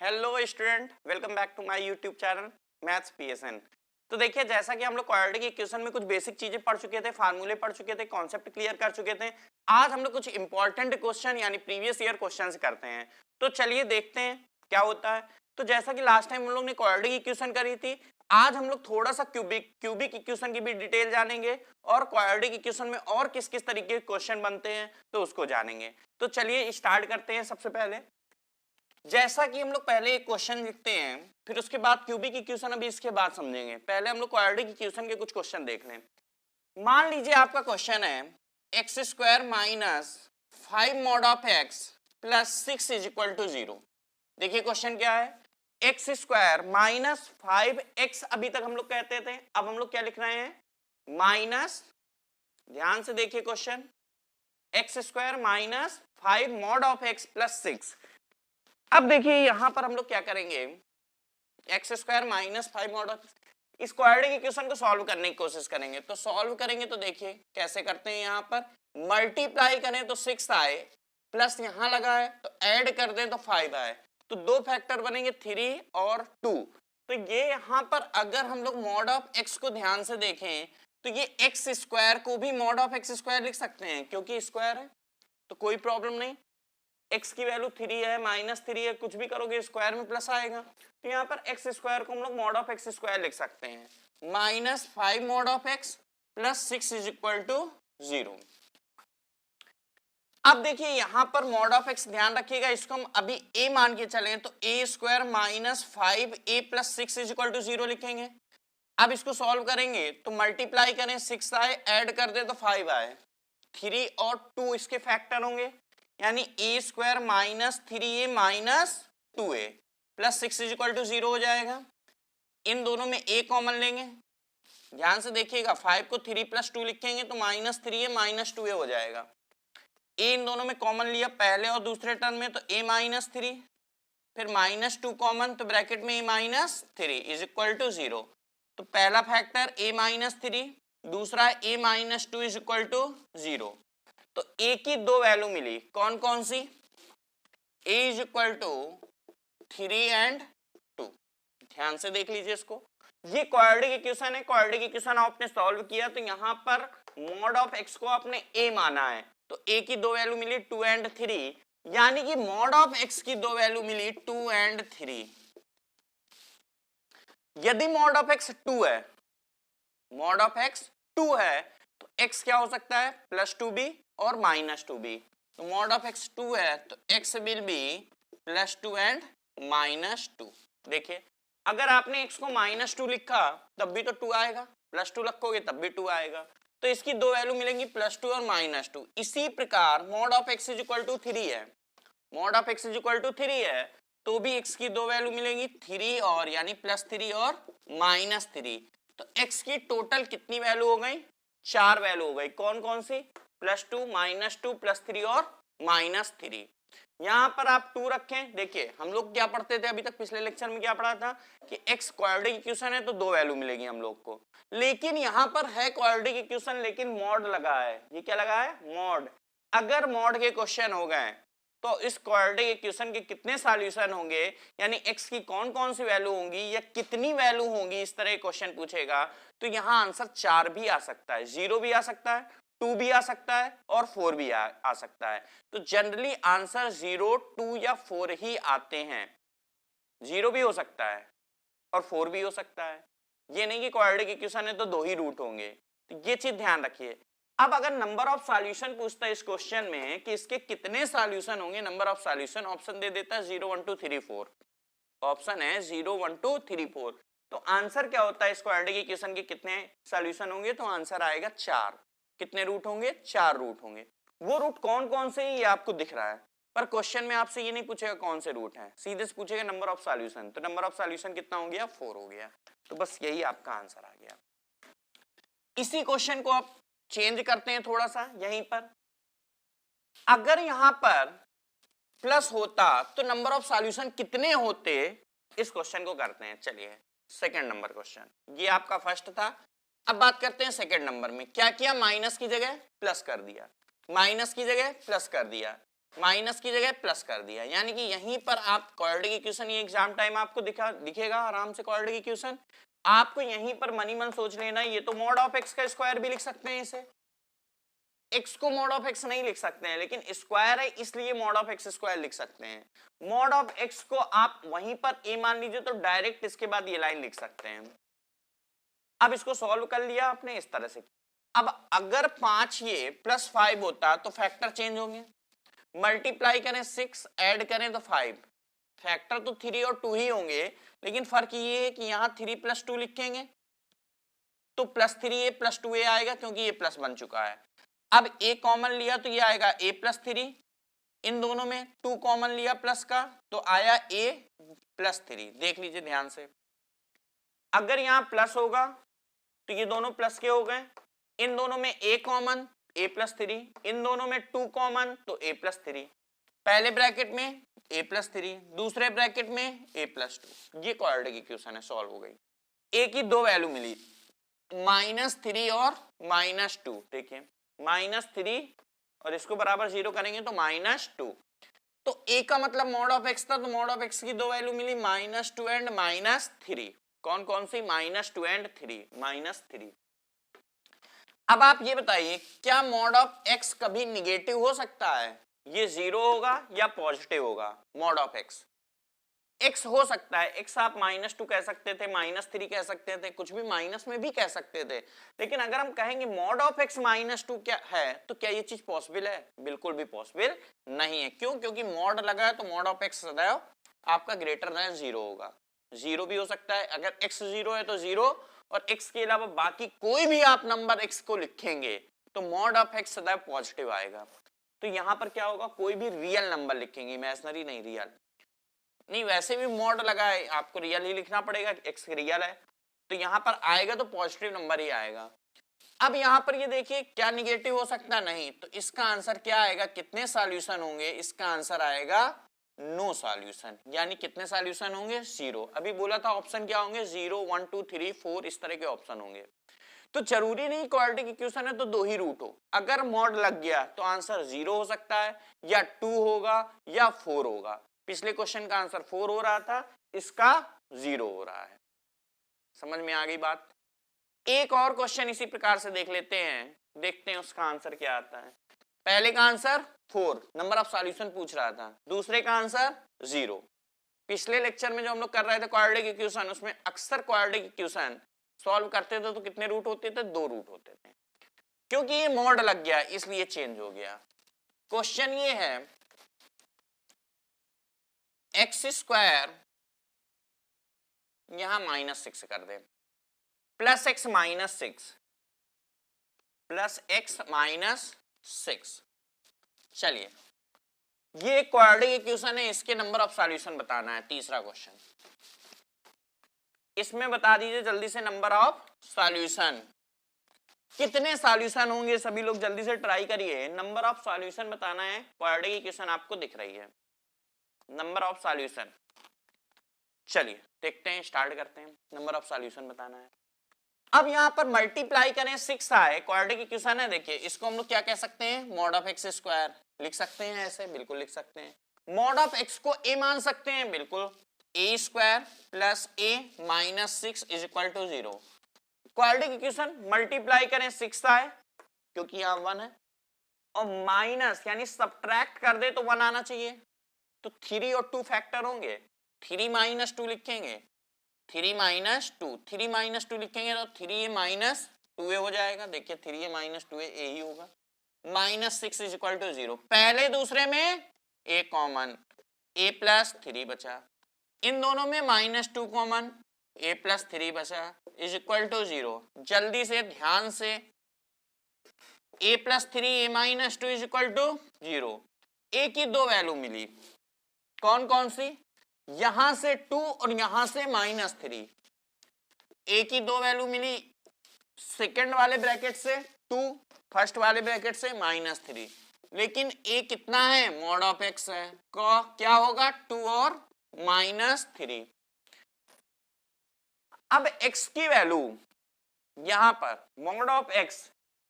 Hello student, welcome back to my YouTube channel maths PSN. तो देखिए, जैसा कि हम लोग क्वाड्रेटिक इक्वेशन में कुछ बेसिक चीजें पढ़ चुके थे, फार्मूले पढ़ चुके थे, कॉन्सेप्ट क्लियर कर चुके थे। आज हम लोग कुछ इंपॉर्टेंट क्वेश्चन यानी प्रीवियस ईयर क्वेश्चंस करते हैं। तो चलिए देखते हैं क्या होता है। तो जैसा कि लास्ट टाइम हम लोग ने क्वाड्रेटिक इक्वेशन करी थी, आज हम लोग थोड़ा सा क्यूबिक इक्वेशन की भी डिटेल जानेंगे और क्वाड्रेटिक इक्वेशन में और किस किस तरीके के क्वेश्चन बनते हैं तो उसको जानेंगे। तो चलिए स्टार्ट करते हैं। सबसे पहले जैसा कि हम लोग पहले एक क्वेश्चन लिखते हैं, फिर उसके बाद क्यूबिक इक्वेशन अभी इसके बाद समझेंगे। पहले हम लोग क्वाड्रेटिक इक्वेशन के कुछ क्वेश्चन देख लें। मान लीजिए आपका क्वेश्चन है x square minus 5 mod of x plus 6 is equal to 0। देखिए क्वेश्चन क्या है, एक्स स्क्वायर माइनस 5x अभी तक हम लोग कहते थे, अब हम लोग क्या लिख रहे हैं माइनस, ध्यान से देखिए question, x square minus 5 mod of x plus 6। अब देखिए यहां पर हम लोग क्या करेंगे, एक्स स्क्वायर माइनस 5 मॉड इस क्वाड्रेटिक इक्वेशन को सॉल्व करने की कोशिश करेंगे। तो सॉल्व करेंगे तो देखिए कैसे करते हैं, यहां पर मल्टीप्लाई करें तो 6 आए, प्लस यहां लगा है तो ऐड कर दें तो 5 आए, तो दो फैक्टर बनेंगे 3 और 2। तो ये यहां पर अगर हम लोग मॉड ऑफ एक्स को ध्यान से देखें तो ये एक्स स्क्वायर को भी मॉड ऑफ एक्स स्क्वायर लिख सकते हैं क्योंकि स्क्वायर है, तो कोई प्रॉब्लम नहीं। x की वैल्यू 3 है, -3 है, कुछ भी करोगे स्क्वायर में प्लस आएगा। तो यहाँ पर एक्स स्क्वायर को हम लोग मॉड ऑफ एक्स स्क्वायर लिख सकते हैं, -5 mod of x plus 6 is equal to 0। अब देखिए यहां पर मॉड ऑफ एक्स ध्यान रखिएगा, इसको हम अभी a मान के चले तो a square minus 5a plus 6 is equal to 0 लिखेंगे। अब इसको सॉल्व करेंगे तो मल्टीप्लाई करें 6 आए, ऐड कर दे तो 5 आए, 3 और 2 इसके फैक्टर होंगे, यानी a square minus 3a minus 2a plus 6 is equal to 0 हो जाएगा। इन दोनों में a कॉमन लेंगे, ध्यान से देखिएगा, 5 को 3 प्लस 2 लिखेंगे तो -3a माइनस 2a हो जाएगा। a इन दोनों में कॉमन लिया पहले और दूसरे टर्म में तो a माइनस 3, फिर -2 कॉमन तो ब्रैकेट में a minus 3 is equal to 0। तो पहला फैक्टर a माइनस 3, दूसरा a minus 2 is equal to 0। तो a की दो वैल्यू मिली, कौन कौन सी, a is equal to 3 and 2। ध्यान से देख लीजिए इसको, ये क्वाड्रेटिक इक्वेशन है। क्वाड्रेटिक इक्वेशन आपने सॉल्व किया तो यहां पर मॉड ऑफ x को आपने a माना है, तो a की दो वैल्यू मिली 2 एंड 3, यानी कि मॉड ऑफ x की दो वैल्यू मिली 2 एंड 3। यदि मॉड ऑफ x 2 है, मॉड ऑफ x 2 है तो x क्या हो सकता है, +2b और -2b। तो मॉड ऑफ x 2 है तो x विल बी +2 एंड -2। देखिए अगर आपने x को -2 लिखा तब भी तो 2 आएगा, +2 रखोगे तब भी 2 आएगा, तो इसकी दो वैल्यू मिलेंगी +2 और -2। इसी प्रकार mod of x is equal to 3 है, mod of x is equal to 3 है तो भी x की दो वैल्यू मिलेंगी 3 और यानी +3 और -3। तो x की टोटल कितनी वैल्यू हो गई, 4 वैल्यू हो गई, कौन कौन सी, +2 -2 +3 और -3। यहां पर आप 2 रखें। देखिए हम लोग क्या पढ़ते थे अभी तक, पिछले लेक्चर में क्या पढ़ा था कि x क्वाड्रेटिक इक्वेशन है तो दो वैल्यू मिलेगी हम लोग को, लेकिन यहां पर है क्वाड्रेटिक इक्वेशन लेकिन मॉड लगा है। ये क्या लगा है, मॉड। अगर मॉड के क्वेश्चन हो गए तो इस क्वाड्रेटिक इक्वेशन के कितने सॉल्यूशन होंगे, यानी x की कौन कौन सी वैल्यू होंगी या कितनी वैल्यू होंगी, इस तरह क्वेश्चन पूछेगा तो यहाँ आंसर 4 भी आ सकता है, 0 भी आ सकता है, 2 भी आ सकता है और 4 भी आ सकता है। तो जनरली आंसर 0, 2 या 4 ही आते हैं, 0 भी हो सकता है और 4 भी हो सकता है। ये नहीं कि क्वाड्रेटिक इक्वेशन है तो दो ही रूट होंगे, तो ये चीज ध्यान रखिए। अब अगर नंबर ऑफ सॉल्यूशन पूछता है इस क्वेश्चन में कि इसके कितने सॉल्यूशन होंगे, नंबर ऑफ सॉल्यूशन ऑप्शन दे देता है 0 1 2 3 4, ऑप्शन है 0 1 2 3 4। तो आंसर क्या होता है इस क्वाड्रेटिक इक्वेशन के कितने सॉल्यूशन होंगे, तो आंसर आएगा 4। कितने रूट होंगे, 4 रूट होंगे। वो रूट कौन कौन से ये आपको दिख रहा है, पर क्वेश्चन में आपसे ये नहीं पूछेगा कौन से रूट हैं, सीधे से पूछेगा नंबर ऑफ सॉल्यूशन। तो नंबर ऑफ सॉल्यूशन कितना हो गया, 4 हो गया। तो बस यही आपका आंसर आ गया। इसी क्वेश्चन को आप चेंज करते हैं थोड़ा सा, यहीं पर अगर यहां पर प्लस होता तो नंबर ऑफ सॉल्यूशन कितने होते, इस क्वेश्चन को करते हैं। चलिए सेकंड नंबर क्वेश्चन, ये आपका फर्स्ट था। अब बात करते हैं सेकंड नंबर में, क्या किया, माइनस की जगह प्लस कर दिया, माइनस की जगह प्लस कर दिया। माइनस की जगह प्लस कर दिया, यानी कि यहीं पर आप क्वाड्रेटिक इक्वेशन, ये एग्जाम टाइम आपको दिखेगा आराम से क्वाड्रेटिक इक्वेशन, आपको यहीं पर मनी मन सोच लेना है। ये तो मॉड ऑफ एक्स का स्क्वायर भी लिख सकते हैं इसे, एक्स को मॉड ऑफ एक्स नहीं लिख सकते हैं, लेकिन स्क्वायर है इसलिए मॉड ऑफ एक्स स्क्वायर लिख सकते हैं। मॉड ऑफ एक्स को आप वहीं पर ए मान लीजिए तो डायरेक्ट इसके बाद ये लाइन लिख सकते हैं। अब इसको सॉल्व कर लिया आपने इस तरह से। अब अगर 5 ये प्लस 5 होता तो फैक्टर चेंज होंगे, मल्टीप्लाई करें 6, ऐड करें तो 5, फैक्टर तो 3 और 2 ही होंगे, लेकिन फर्क ये है कि यहां 3 प्लस 2 लिखेंगे तो प्लस 3a प्लस 2a आएगा, क्योंकि ये प्लस बन चुका है। अब a कॉमन लिया तो ये आएगा a प्लस 3, इन दोनों में 2 कॉमन लिया प्लस का तो आया a प्लस 3। देख लीजिए ध्यान से, अगर यहां प्लस होगा तो ये दोनों प्लस के हो गए, इन दोनों में a कॉमन a प्लस 3, इन दोनों में 2 कॉमन तो a प्लस 3, पहले ब्रैकेट में a प्लस 3, दूसरे ब्रैकेट में a प्लस 2। ये क्वाड्रेटिक इक्वेशन है, सॉल्व हो गई। a की दो वैल्यू मिली, -3 और -2। देखिए -3 और इसको बराबर 0 करेंगे तो -2, तो a का मतलब मॉड ऑफ x था, तो मॉड ऑफ x की दो वैल्यू मिली -2 एंड -3। कौन कौन सी? -2 एंड 3। अब आप ये बताइए क्या मॉड ऑफ x कभी निगेटिव हो सकता है? ये 0 होगा या पॉजिटिव होगा? मॉड ऑफ x हो सकता है, x आप -2 कह सकते थे, -3 कह सकते थे, कुछ भी माइनस में भी कह सकते थे, लेकिन अगर हम कहेंगे मॉड ऑफ x -2 क्या है तो क्या ये चीज पॉसिबल है? बिल्कुल भी पॉसिबल नहीं है। क्यों? क्योंकि मॉड लगा है तो मॉड ऑफ x सदैव आपका ग्रेटर देन 0 होगा। 0 भी हो सकता है, अगर x 0 है तो 0, और x के अलावा बाकी कोई भी आप नंबर x को लिखेंगे तो मॉड ऑफ x सदैव पॉजिटिव आएगा। तो यहां पर क्या होगा? कोई भी रियल नंबर लिखेंगे, इमेजिनरी नहीं, रियल नहीं, वैसे भी मॉड लगा है आपको रियल ही लिखना पड़ेगा, x रियल है तो यहां पर आएगा तो पॉजिटिव नंबर ही आएगा। अब यहां पर ये देखिए क्या निगेटिव हो सकता नहीं, तो इसका आंसर क्या आएगा? कितने सॉल्यूशन होंगे? इसका आंसर आएगा नो सॉल्यूशन, यानी कितने सॉल्यूशन होंगे? 0। अभी बोला था ऑप्शन क्या होंगे? 0, 1, 2, 3, 4 इस तरह के ऑप्शन होंगे। तो जरूरी नहीं क्वाड्रेटिक इक्वेशन है तो 2 ही रूट हो, अगर मॉड लग गया तो आंसर 0 हो सकता है, या 2 होगा या 4 होगा। पिछले क्वेश्चन का आंसर 4 हो रहा था, इसका 0 हो रहा है। समझ में आ गई बात? एक और क्वेश्चन इसी प्रकार से देख लेते हैं, देखते हैं उसका आंसर क्या आता है। पहले का आंसर 4 नंबर ऑफ सॉल्यूशन पूछ रहा था, दूसरे का आंसर 0। पिछले लेक्चर में जो हम लोग कर रहे थे क्वाड्रेटिक इक्वेशन, उसमें अक्सर क्वाड्रेटिक इक्वेशन सॉल्व करते थे तो कितने रूट होते थे? 2 रूट होते थे। क्योंकि ये मॉड लग गया इसलिए चेंज हो गया। क्वेश्चन ये है x स्क्वायर यहां -6 कर दे, प्लस x -6। चलिए ये क्वाड्रेटिक इक्वेशन है, इसके नंबर ऑफ सॉल्यूशन बताना है। तीसरा क्वेश्चन, इसमें बता दीजिए जल्दी से नंबर ऑफ सॉल्यूशन, कितने सॉल्यूशन होंगे? सभी लोग जल्दी से ट्राई करिए, नंबर ऑफ सॉल्यूशन बताना है। क्वाड्रेटिक इक्वेशन आपको दिख रही है, नंबर ऑफ सॉल्यूशन। चलिए देखते हैं, स्टार्ट करते हैं। नंबर ऑफ सॉल्यूशन बताना है। अब यहां पर मल्टीप्लाई करें 6 आए, क्वाड्रेटिक इक्वेशन है, देखिए इसको हम लोग क्या कह सकते हैं? मॉड ऑफ x स्क्वायर लिख सकते हैं, ऐसे बिल्कुल लिख सकते हैं। मॉड ऑफ x को a मान सकते हैं, बिल्कुल, a square plus a -6 is equal to 0। Quadratic equation multiply करें 6 आए क्योंकि यहां 1 है, और माइनस यानी सब्ट्रैक्ट कर दे तो 1 आना चाहिए, तो 3 और 2 फैक्टर होंगे, 3 - 2 लिखेंगे, 3 - 2 लिखेंगे तो 3a - 2a हो जाएगा। देखिए 3a - 2a ही होगा। -6 इज इक्वल टू 0। पहले दूसरे में a कॉमन, a प्लस 3 बचा, इन दोनों में -2 कॉमन, a प्लस 3 बचा, इज इक्वल टू 0। जल्दी से ध्यान से, a plus 3 a - 2 is equal to 0। a की दो वैल्यू मिली, कौन कौन सी? यहां से 2 और यहां से -3। a की दो वैल्यू मिली, सेकंड वाले ब्रैकेट से 2, फर्स्ट वाले ब्रैकेट से -3, लेकिन a कितना है? मॉड ऑफ x है, क्या होगा? 2 और -3। अब x की वैल्यू यहां पर मॉड ऑफ x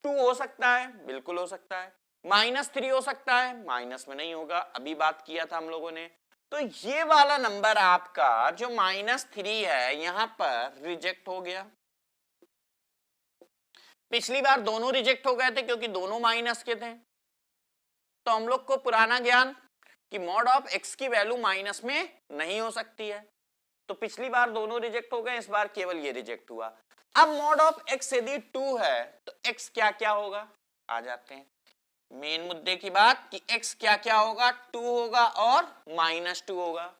2 हो सकता है, बिल्कुल हो सकता है, -3 हो सकता है, माइनस में नहीं होगा, अभी बात किया था हम लोगों ने। तो ये वाला नंबर आपका जो -3 है यहां पर रिजेक्ट हो गया। पिछली बार दोनों रिजेक्ट हो गए थे क्योंकि दोनों माइनस के थे। तो हम लोग को पुराना ज्ञान कि मॉड ऑफ x की वैल्यू माइनस में नहीं हो सकती है, तो पिछली बार दोनों रिजेक्ट हो गए, इस बार केवल ये रिजेक्ट हुआ। अब मॉड ऑफ x यदि 2 है तो x क्या क्या होगा, आ जाते हैं मेन मुद्दे की बात कि x क्या क्या होगा, 2 होगा और -2 होगा।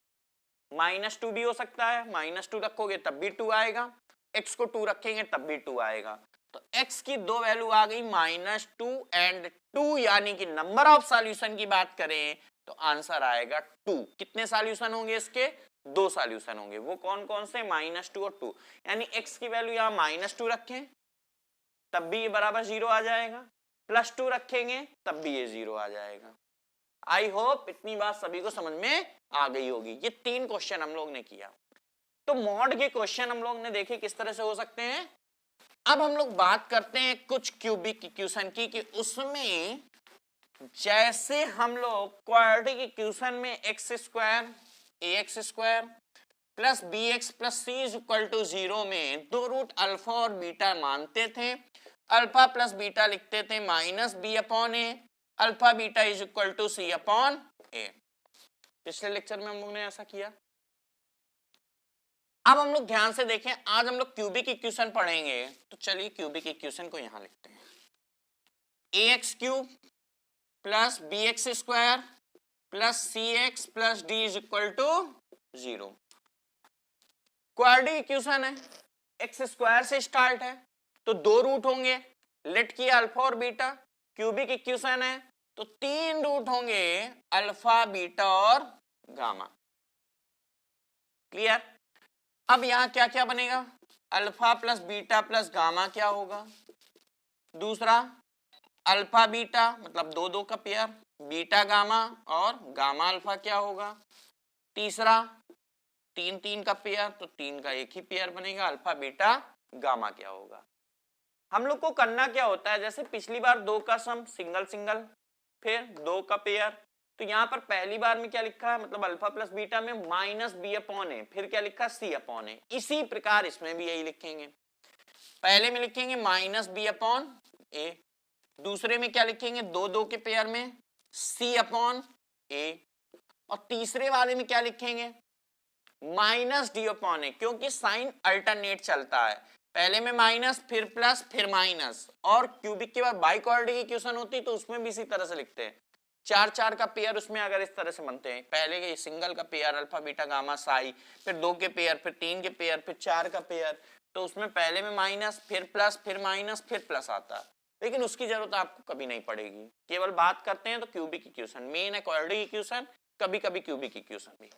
-2 भी हो सकता है, -2 रखोगे तब भी 2 आएगा, x को 2 रखेंगे तब भी 2 आएगा। तो x की दो वैल्यू आ गई -2 एंड 2, यानी कि नंबर ऑफ सॉल्यूशन की बात करें तो आंसर आएगा 2। कितने सॉल्यूशन होंगे इसके, 2 सॉल्यूशन होंगे। वो कौन कौन से, -2 और 2, यानी x की वैल्यू यहाँ -2 रखें तब भी ये बराबर 0 आ जाएगा, +2 रखेंगे तब भी ये 0 आ जाएगा। आई होप इतनी बात सभी को समझ में आ गई होगी। ये 3 क्वेश्चन हम लोग ने किया। तो मॉड के क्वेश्चन हम लोग ने देखे किस तरह से हो सकते हैं। अब हम लोग बात करते हैं कुछ क्यूबिक इक्वेशन की, कि उसमें जैसे हम लोग क्वाड्रेटिक इक्वेशन में x² ax² plus bx plus c is equal to 0 में दो रूट अल्फा और बीटा मानते थे, अल्फा प्लस बीटा लिखते थे -b/a, alpha beta is equal to c/a। पिछले लेक्चर में हम लोग ने ऐसा किया। अब हम लोग ध्यान से देखें, आज हम लोग क्यूबिक इक्वेशन पढ़ेंगे, तो चलिए क्यूबिक इक्वेशन को यहां लिखते हैं। ax³ plus bx² plus cx plus d is equal to 0। Quadratic equation है, x² से स्टार्ट है तो दो रूट होंगे, लेट किया अल्फा और बीटा। क्यूबिक इक्वेशन है तो 3 रूट होंगे, अल्फा बीटा और गामा। क्लियर। अब यहां क्या क्या बनेगा, alpha plus beta plus gamma क्या होगा, दूसरा अल्फा बीटा मतलब 2 का पेयर, बीटा गामा और गामा अल्फा क्या होगा, तीसरा 3 का पेयर, तो 3 का एक ही पेयर बनेगा, अल्फा बीटा गामा क्या होगा। हम लोग को करना क्या होता है, जैसे पिछली बार 2 का सम सिंगल सिंगल, फिर 2 का पेयर, तो यहाँ पर पहली बार में क्या लिखा है, मतलब अल्फा प्लस बीटा में -b/a, फिर क्या लिखा c/a। इसी प्रकार इसमें भी यही लिखेंगे, पहले में लिखेंगे -b/a, दूसरे में क्या लिखेंगे, 2 के पेयर में c/a, और तीसरे वाले में क्या लिखेंगे -d/a, क्योंकि साइन अल्टरनेट चलता है, पहले में माइनस फिर प्लस फिर माइनस। और क्यूबिक के बाद बाइक्वाड्रेटिक इक्वेशन होती है तो उसमें भी इसी तरह से लिखते हैं, 4 का पेयर उसमें अगर इस तरह से बनते हैं, पहले के सिंगल का pair alpha beta gamma Sai, फिर 2 के पेयर, फिर 3 के पेयर, फिर 4 का पेयर, तो उसमें पहले में माइनस फिर प्लस फिर माइनस फिर प्लस आता है, लेकिन उसकी जरूरत आपको कभी नहीं पड़ेगी। केवल बात करते हैं तो क्यूबिक इक्वेशन मेन है, क्वाड्रेटिक इक्वेशन कभी कभी क्यूबिक इक्वेशन भी।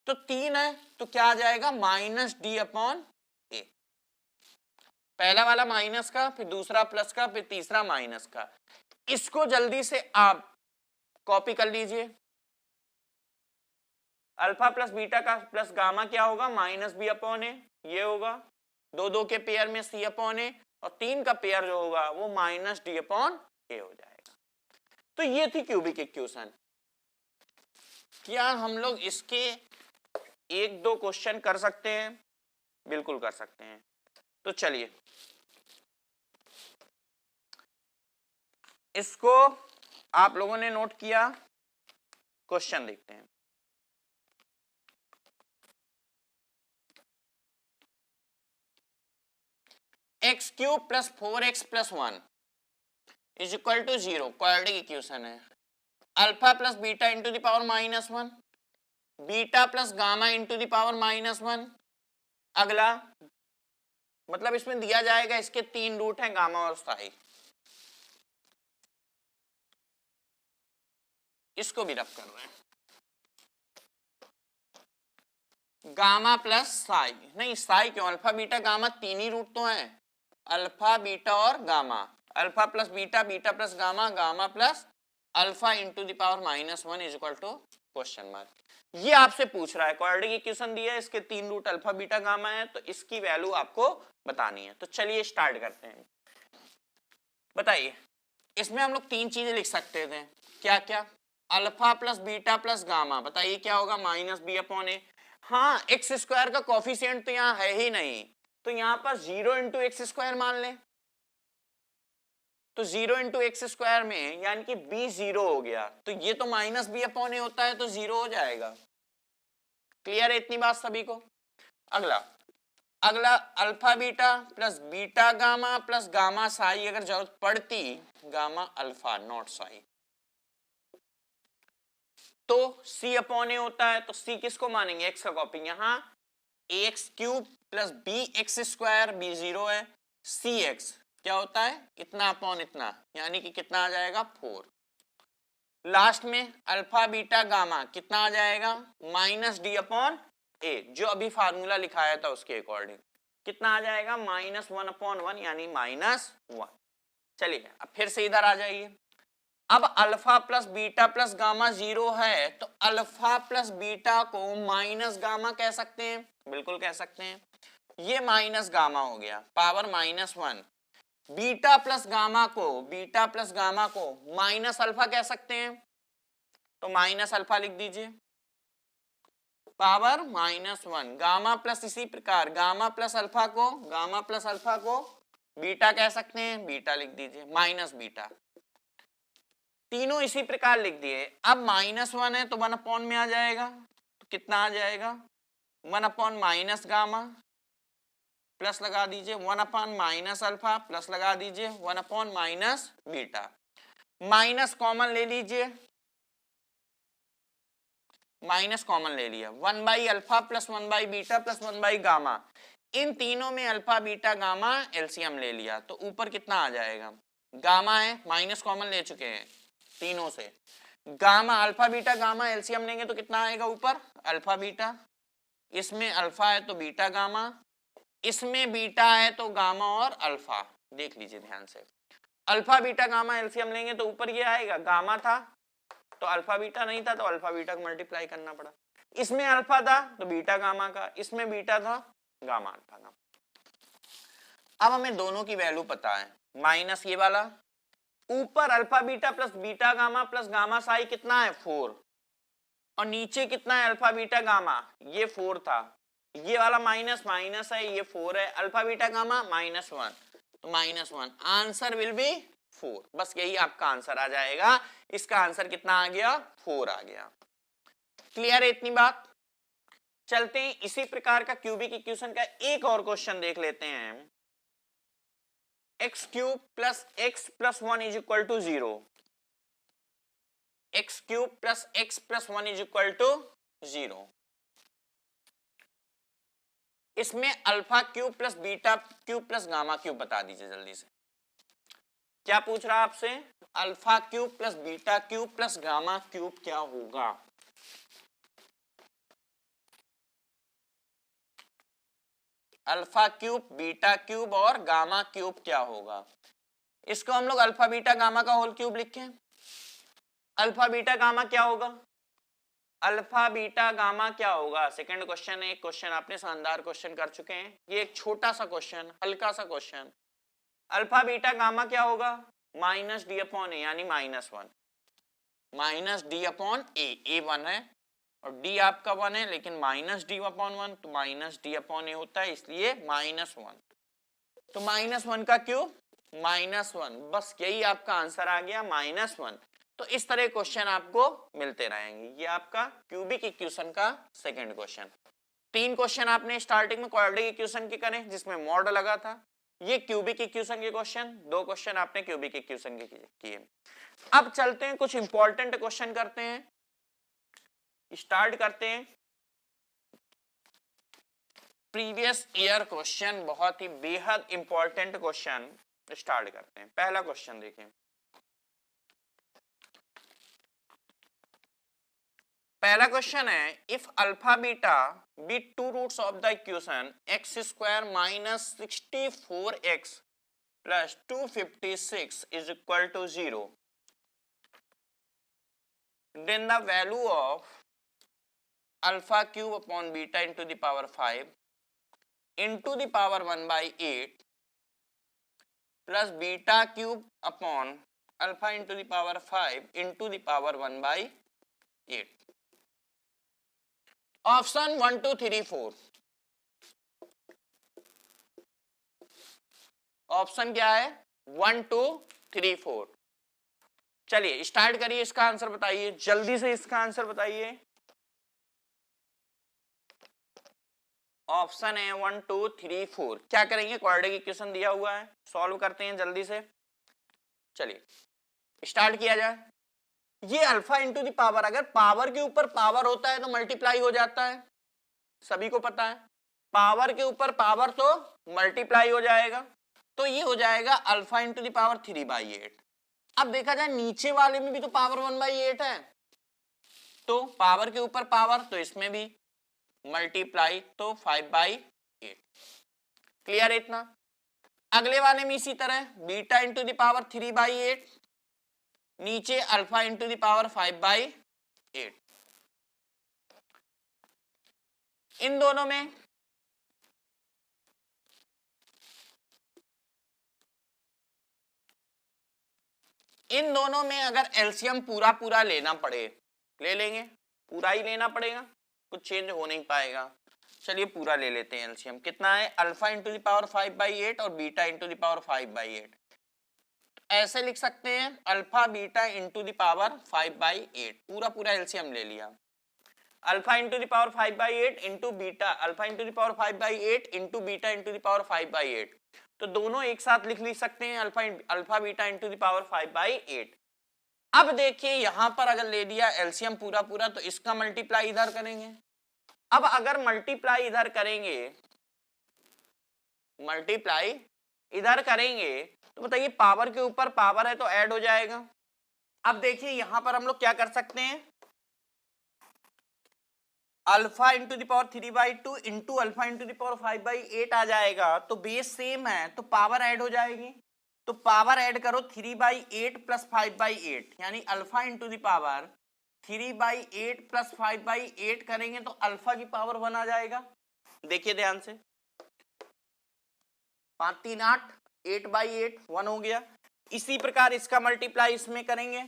तो 3 है तो क्या आ जाएगा -d/a, पहला वाला माइनस का, फिर दूसरा प्लस का, फिर तीसरा माइनस का। इसको जल्दी से आप कॉपी कर लीजिए, अल्फा प्लस बीटा का प्लस गामा क्या होगा -b/a, ये होगा 2 के पेयर में c/a, और 3 का पेयर जो होगा वो -d/a हो जाएगा। तो ये थी क्यूबिक इक्वेशन। क्या हम लोग इसके 1-2 क्वेश्चन कर सकते हैं, बिल्कुल कर सकते हैं। तो चलिए इसको आप लोगों ने नोट किया, क्वेश्चन देखते हैं। x³ plus 4x plus 1 is equal to 0, quadratic equation है। Alpha plus beta into the power -1, beta plus gamma into the power -1। अगला मतलब इसमें दिया जाएगा, इसके 3 रूट हैं गामा और साई, इसको भी रफ कर रहे हैं, गामा प्लस साई, नहीं साई क्यों, अल्फा बीटा गामा 3 ही रूट तो हैं, अल्फा बीटा और gamma, alpha plus beta, beta plus gamma, gamma plus alpha into the power -1 is equal to question mark. ये आपसे पूछ रहा है, क्वाड्रेटिक इक्वेशन दिया है, इसके 3 रूट अल्फा बीटा गामा है, तो इसकी वैल्यू आपको बतानी है। तो चलिए स्टार्ट करते हैं, बताइए इसमें हम लोग तीन चीजें लिख सकते थे, क्या क्या, alpha plus beta plus gamma, बताइए क्या होगा, माइनस बी अपॉन ए। हाँ, एक्स स्क्वायर का कोफिशिएंट तो यहाँ है ही नहीं, तो यहाँ पर 0 इंटू एक्स स्क्वायर मान लें, तो 0 इंटू एक्स स्क्वायर में यानी कि b 0 हो गया, तो ये तो माइनस बी अपॉन ए होता है, तो 0 हो जाएगा। क्लियर है इतनी बात सभी को? अगला अगला alpha beta plus beta gamma plus gamma Sai, अगर जरूरत पड़ती गामा अल्फा नॉट साई, तो c अपॉन ए होता है, तो c किसको मानेंगे, x का कॉपी, यहाँ ax cube plus B X square, B 0 है, सी एक्स क्या होता है, इतना अपॉन इतना, यानी कि कितना आ जाएगा 4। लास्ट में अल्फा बीटा गामा कितना आ जाएगा, माइनस डी अपॉन ए, जो अभी फार्मूला लिखाया था उसके अकॉर्डिंग कितना आ जाएगा, माइनस 1 अपॉन 1 यानी -1। चलिए अब फिर से इधर आ जाइए। अब alpha plus beta plus gamma 0 है, तो अल्फा प्लस बीटा को माइनस गामा कह सकते हैं, बिल्कुल कह सकते हैं, ये माइनस गामा हो गया पावर -1। बीटा प्लस गामा को माइनस अल्फा कह सकते हैं, तो माइनस अल्फा लिख दीजिए पावर -1। गामा प्लस इसी प्रकार गामा प्लस अल्फा को बीटा कह सकते हैं, बीटा लिख दीजिए माइनस बीटा, तीनों इसी प्रकार लिख दिए। अब -1 है तो 1 अपॉन में आ जाएगा, तो कितना आ जाएगा, 1 अपॉन माइनस गामा प्लस लगा दीजिए 1 अपॉन माइनस अल्फा प्लस लगा दीजिए 1 upon minus beta, minus common ले लीजिए, माइनस कॉमन ले लिया, 1 by alpha plus 1 by beta plus 1 by gamma, इन तीनों में अल्फा बीटा गामा एलसीएम ले लिया, तो ऊपर कितना आ जाएगा, गामा है माइनस कॉमन ले चुके हैं तीनों से, gamma alpha beta gamma LCM लेंगे तो कितना आएगा ऊपर, अल्फा बीटा, इसमें अल्फा है तो बीटा गामा, इसमें बीटा है तो गामा और अल्फा, देख लीजिए ध्यान से, अल्फा बीटा गामा एलसीएम लेंगे तो ऊपर ये आएगा, गामा था तो अल्फा बीटा नहीं था तो अल्फा बीटा को मल्टीप्लाई करना पड़ा, इसमें अल्फा था तो बीटा गामा का, इसमें बीटा था गामा अल्फा का। अब हमें दोनों की वैल्यू पता है, माइनस ये वाला, ऊपर alpha beta plus gamma Sai कितना है 4, और नीचे कितना है अल्फा बीटा गामा, ये 4 था, ये वाला माइनस माइनस है, ये 4 है, अल्फा बीटा गामा -1, तो -1, आंसर विल बी 4, बस यही आपका आंसर आ जाएगा, इसका आंसर कितना आ गया, 4 आ गया। क्लियर है इतनी बात? चलते हैं इसी प्रकार का क्यूबिक इक्वेशन का एक और क्वेश्चन देख लेते हैं, x cube plus x plus 1 is equal to 0, x cube plus x plus 1 is equal to 0, इसमें alpha cube plus beta cube plus gamma cube बता दीजिए जल्दी से, क्या पूछ रहा है आपसे, alpha cube plus beta cube plus gamma cube क्या होगा, अल्फा क्यूब बीटा क्यूब और गामा क्यूब क्या होगा, इसको हम लोग अल्फा बीटा गामा का होल क्यूब लिखें, अल्फा बीटा गामा क्या होगा, अल्फा बीटा गामा क्या होगा, सेकंड क्वेश्चन है, एक क्वेश्चन आपने शानदार क्वेश्चन कर चुके हैं, ये एक छोटा सा क्वेश्चन, हल्का सा क्वेश्चन, अल्फा बीटा गामा क्या होगा, माइनस डी अपॉन ए यानी -1, माइनस डी अपॉन ए 1 है और डी आपका 1 है, लेकिन माइनस डी अपॉन 1, तो माइनस डी अपॉन ए होता है, इसलिए -1, तो -1 का क्यूब -1, बस यही आपका आंसर आ गया -1। तो इस तरह क्वेश्चन आपको मिलते रहेंगे, ये आपका क्यूबिक इक्वेशन का सेकंड क्वेश्चन। 3 क्वेश्चन आपने स्टार्टिंग में क्वाड्रेटिक इक्वेशन के करे जिसमें मॉड लगा था, ये क्यूबिक इक्वेशन के क्वेश्चन, 2 क्वेश्चन आपने क्यूबिक इक्वेशन के किए। अब चलते हैं कुछ इंपॉर्टेंट क्वेश्चन करते हैं, स्टार्ट करते हैं प्रीवियस ईयर क्वेश्चन, बहुत ही बेहद इंपॉर्टेंट क्वेश्चन स्टार्ट करते हैं। पहला क्वेश्चन देखें, पहला क्वेश्चन है, if alpha beta be 2 roots of the equation x square minus 64x plus 256 is equal to 0, then the value of alpha cube upon beta into the power 5 into the power 1 by 8 plus beta cube upon alpha into the power 5 into the power 1/8। Option 1 2 3 4, option क्या है 1 2 3 4। चलिए start करिए, इसका answer बताइए जल्दी से, इसका answer बताइए। ऑप्शन है 1 2 3 4। क्या करेंगे, क्वाड्रेटिक इक्वेशन दिया हुआ है, सॉल्व करते हैं जल्दी से। चलिए स्टार्ट किया जाए। ये अल्फा इंटू दी पावर, अगर पावर के ऊपर पावर होता है तो मल्टीप्लाई हो जाता है, सभी को पता है। पावर के ऊपर पावर तो मल्टीप्लाई हो जाएगा, तो ये हो जाएगा अल्फा इंटू दी पावर 3/8। अब देखा जाए नीचे वाले में भी तो पावर 1/8 है, तो पावर के ऊपर पावर तो इसमें भी मल्टीप्लाई, तो 5/8। क्लियर है इतना। अगले वाले में इसी तरह बीटा इंटू द पावर 3/8, नीचे अल्फा इंटू द पावर 5/8। इन दोनों में अगर एलसीएम पूरा पूरा लेना पड़े, ले लेंगे, पूरा ही लेना पड़ेगा, कुछ चेंज हो नहीं पाएगा। चलिए पूरा ले लेते हैं एलसीएम। कितना है, अल्फा इंटू द पावर 5/8 और बीटा इंटू द पावर 5/8। ऐसे लिख सकते हैं alpha beta into the power 5/8, पूरा पूरा एलसीएम ले लिया। Alpha into the power 5/8 into beta, alpha into the power 5/8 into beta into the power 5/8, तो दोनों एक साथ लिख सकते हैं alpha beta into the power 5/8। अब देखिए यहां पर अगर ले लिया एलसीएम पूरा पूरा, तो इसका मल्टीप्लाई इधर करेंगे। अब अगर मल्टीप्लाई इधर करेंगे तो बताइए पावर के ऊपर पावर है तो ऐड हो जाएगा। अब देखिए यहां पर हम लोग क्या कर सकते हैं, alpha into the power 3/2 into alpha into the power 5/8 आ जाएगा, तो बेस सेम है तो पावर ऐड हो जाएगी। तो पावर ऐड करो 3/8 प्लस 5/8, यानी alpha into the power 3/8 plus 5/8 करेंगे तो अल्फा की पावर 1 आ जाएगा। देखिए ध्यान से, 5 3 8, 8/8 1 हो गया। इसी प्रकार इसका मल्टीप्लाई इसमें करेंगे